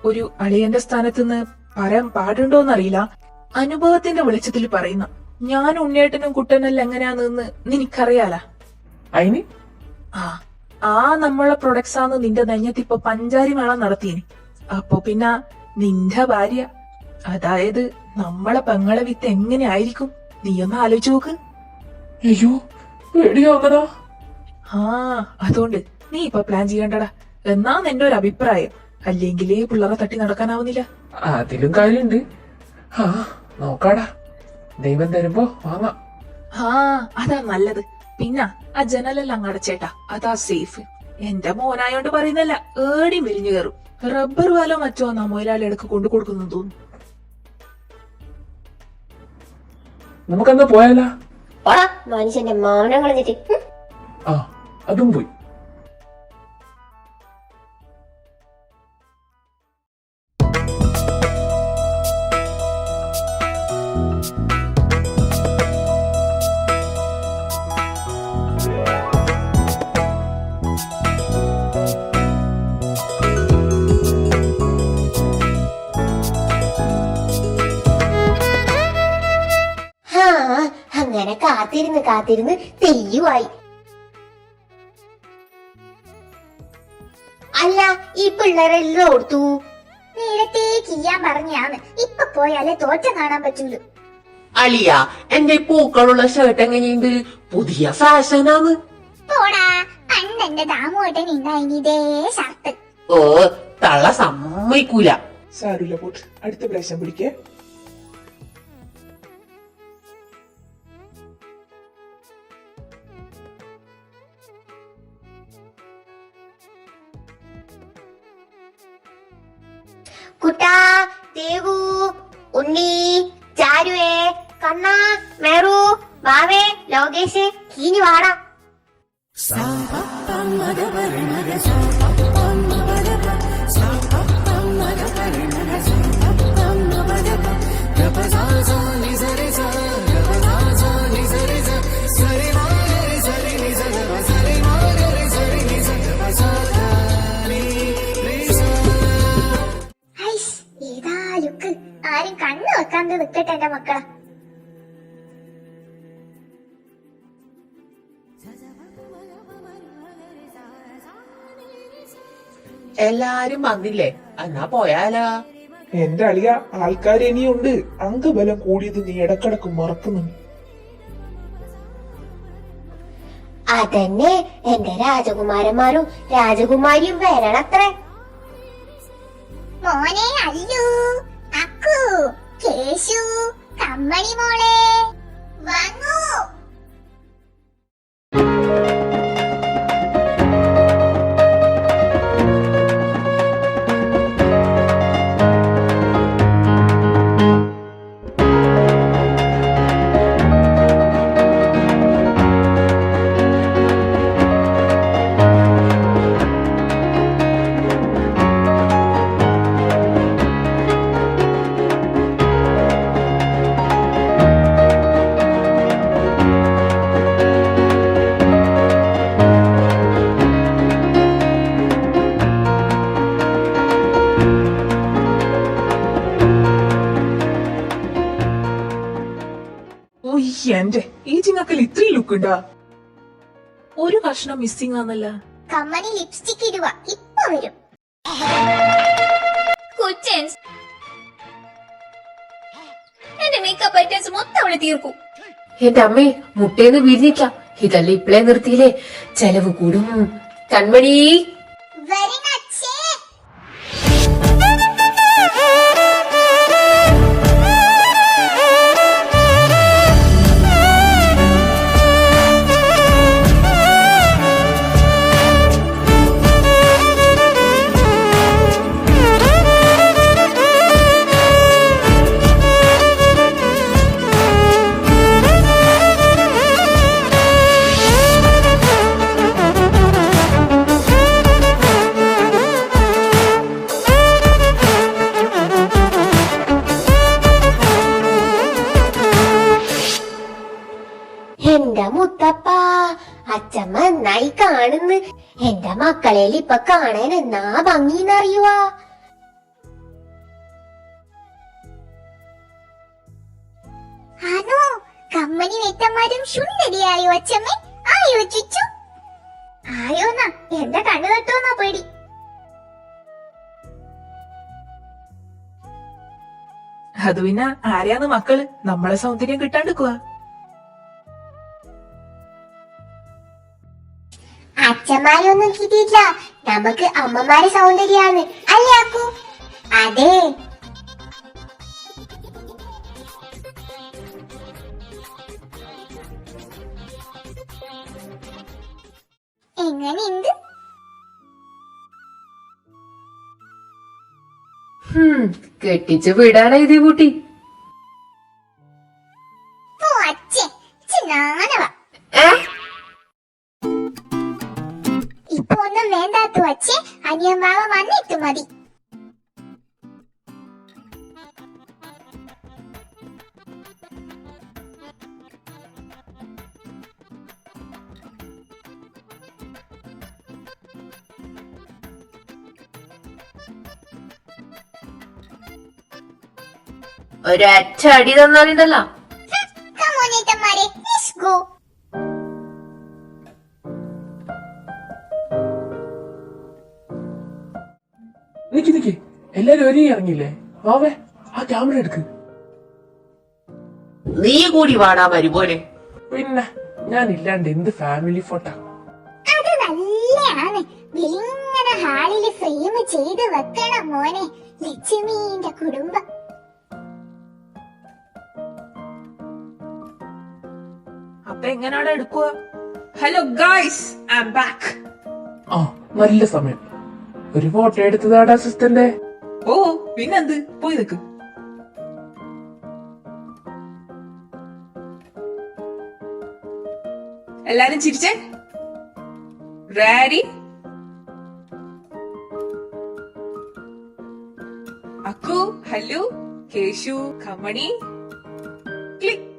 ഒരു അളിയന്റെ സ്ഥാനത്ത് നിന്ന് പറയാൻ പാടുണ്ടോന്നറിയില്ല. അനുഭവത്തിന്റെ വെളിച്ചത്തിൽ പറയുന്ന ഞാൻ ഉണ്ണിയേട്ടനും കുട്ടനെല്ലാം എങ്ങനെയാന്ന് നിനക്കറിയാല. അയിന് ആ നമ്മളെ പ്രൊഡക്ട്സ് ആന്ന് നിന്റെ നെഞ്ഞത്തിപ്പൊ പഞ്ചാരി മേള നടത്തിയിനി. അപ്പൊ പിന്നെ നിന്റെ ഭാര്യ, അതായത് നമ്മളെ പെങ്ങളെ വിത്ത് എങ്ങനെ ആയിരിക്കും നീയൊന്ന് ആലോചിച്ച് നോക്ക്. അയ്യോ പേടിയാവുന്നടാ. അതുകൊണ്ട് നീ ഇപ്പൊ പ്ലാൻ ചെയ്യണ്ടടാ എന്നാ എന്റെ ഒരു അഭിപ്രായം. അല്ലെങ്കിലേ പിള്ളേരെ തട്ടി നടക്കാനാവുന്നില്ല. അതിലും കാര്യണ്ട്. നോക്കാടാ, ദൈവം തരുമ്പോ വാങ്ങാം. അതാ നല്ലത്. പിന്നെ ആ ജനലെല്ലാം അടച്ചേട്ടാ, അതാ സേഫ്. എന്റെ മോനായോണ്ട് പറയുന്നല്ല, ഏടിയും വിരിഞ്ഞു കയറും. റബ്ബർ വാലോ മറ്റോ നാ മൊയിലാളി ഇടക്ക് കൊണ്ടു കൊടുക്കുന്നു തോന്നുന്നു. നമുക്കെന്നാ പോയാലാ? ഓടാ മനുഷ്യന്റെ മൗനം കളഞ്ഞിട്ട്. അതും പോയി. അങ്ങനെ കാത്തിരുന്ന് തെയ്യുമായി. അല്ല, ഈ പിള്ളേരെല്ലാം ഓർത്തു. നേരത്തെ ചെയ്യാൻ പറഞ്ഞാണ്. ഇപ്പൊ പോയാലേ തോറ്റം കാണാൻ പറ്റൂലു. അളിയ, എന്റെ പൂക്കളുള്ള ഷർട്ട് എങ്ങനെയുണ്ട്? പുതിയ ഫാഷനാണ്. പോടാ, പണ്ട് എന്റെ ദാമുവേട്ടൻ ഉണ്ടായിനി ഇതേ ഷർട്ട്. ഓ തള്ള സമ്മതിക്കൂല. സാരമില്ല പോട്ട്, അടുത്ത പ്രാവശ്യം പിടിക്കേ. കുട്ടാ, ദേവു, ഉണ്ണി, ചാരുവേ, കണ്ണ, മേറു, ബാവേ, ലോകേഷ്, കീഞ്ഞു വാടാ. ഏതാ ലുക്ക്. ആരും കണ്ണു വെക്കാണ്ട് നിക്കട്ടെ എന്റെ മക്കളെ. എല്ലാരും വന്നില്ലേ? എന്നാ പോയാലോ? എന്റെ അളിയ, ആൾക്കാർ ഇനിയുണ്ട്. അംഗബലം കൂടിയത് നീ ഇടക്കിടക്ക് മറക്കുന്നുണ്ട്. അതന്നെ, എന്റെ രാജകുമാരന്മാരും രാജകുമാരിയും വരണത്രേ. മോനെ അല്ലു, അക്കു, കേശു, കമ്മണി മോളെ വന്നു. എന്റെ ഈ ചിങ്ങക്കൽ ഇത്രയും ലുക്ക് ഉണ്ടാ? ഒരു കഷ്ണം മിസ്സിംഗ് ആന്നല്ല. കമ്മണി ലിപ്സ്റ്റിക് ഇടുക, ഇപ്പൊ വരും. എന്റെ മേക്കപ്പ് ഐറ്റംസ് മൊത്തം അവിടെ തീർക്കും. എന്റെ അമ്മേ, മുട്ടേന്ന് വിരിഞ്ഞില്ല. ഇതല്ലേ ഇപ്പളേ നിർത്തിയില്ലേ, ചെലവ് കൂടും. കൺമണി, വരണച്ചേ. കാണുന്നു. എന്റെ മക്കളേൽ ഇപ്പൊ കാണാൻ എന്നാ ഭംഗിന്നറിയുവാ. ആണോ? കമ്മനി നെത്തന്മാരും ശുണ്ടരിയായോ അച്ഛമ്മ? ആയോ ചുച്ചു? ആയോന്നാ? എന്റെ കണ്ണു തട്ടോന്നാ പേടി. അത് പിന്നെ ആരെയാന്ന് മക്കള് നമ്മളെ സൗന്ദര്യം കിട്ടാണ്ടിക്കുക. അച്ഛന്മാരൊന്നും കിട്ടിയില്ല, നമുക്ക് അമ്മമാരെ സൗന്ദര്യാണ് അല്ലേ അക്കു? അതെ. എങ്ങനെയുണ്ട്? കെട്ടിച്ചു വിടാനാ ഇതേ കുട്ടി. ഓ അച്ഛൻ നാണവ. ഇപ്പൊ ഒന്നും വേണ്ടാത്തു അച്ഛൻ, അനിയൻ വാവ വന്നിട്ട് മതി. ഒരൊറ്റ അടി തന്നാലുണ്ടല്ലോ. കമോനേട്ടന്മാരെ, let's go. നിക്ക് എല്ലാരും ഒരുങ്ങി ഇറങ്ങിയില്ലേ? വാവേ, ആ ക്യാമറ എടുക്ക്. നീ കൂടി വാടാ വരുപോലെ. പിന്നെ ഞാൻ ഇല്ലാണ്ട് എന്ത് ഫാമിലി ഫോട്ടോ? അത് നല്ലതാണ്. ഇങ്ങനെ ഹാളില് ഫ്രെയിം ചെയ്ത് വെക്കണം മോനെ. ലക്ഷ്മീന്റെ കുടുംബം. അപ്പൊ എങ്ങനെയാണ് എടുക്കുക? Hello guys, I am back. ആ, നല്ല സമയം. ഒരു ഫോട്ടോ എടുത്തതാടാ അസിസ്റ്റന്റ്. ഓ പിന്നെന്ത്, പോയി നിക്ക്. എല്ലാരും ചിരിച്ചേ. റെഡി? അക്കു, ഹലു, കേശു, കമണി, ക്ലിക്ക്.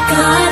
God.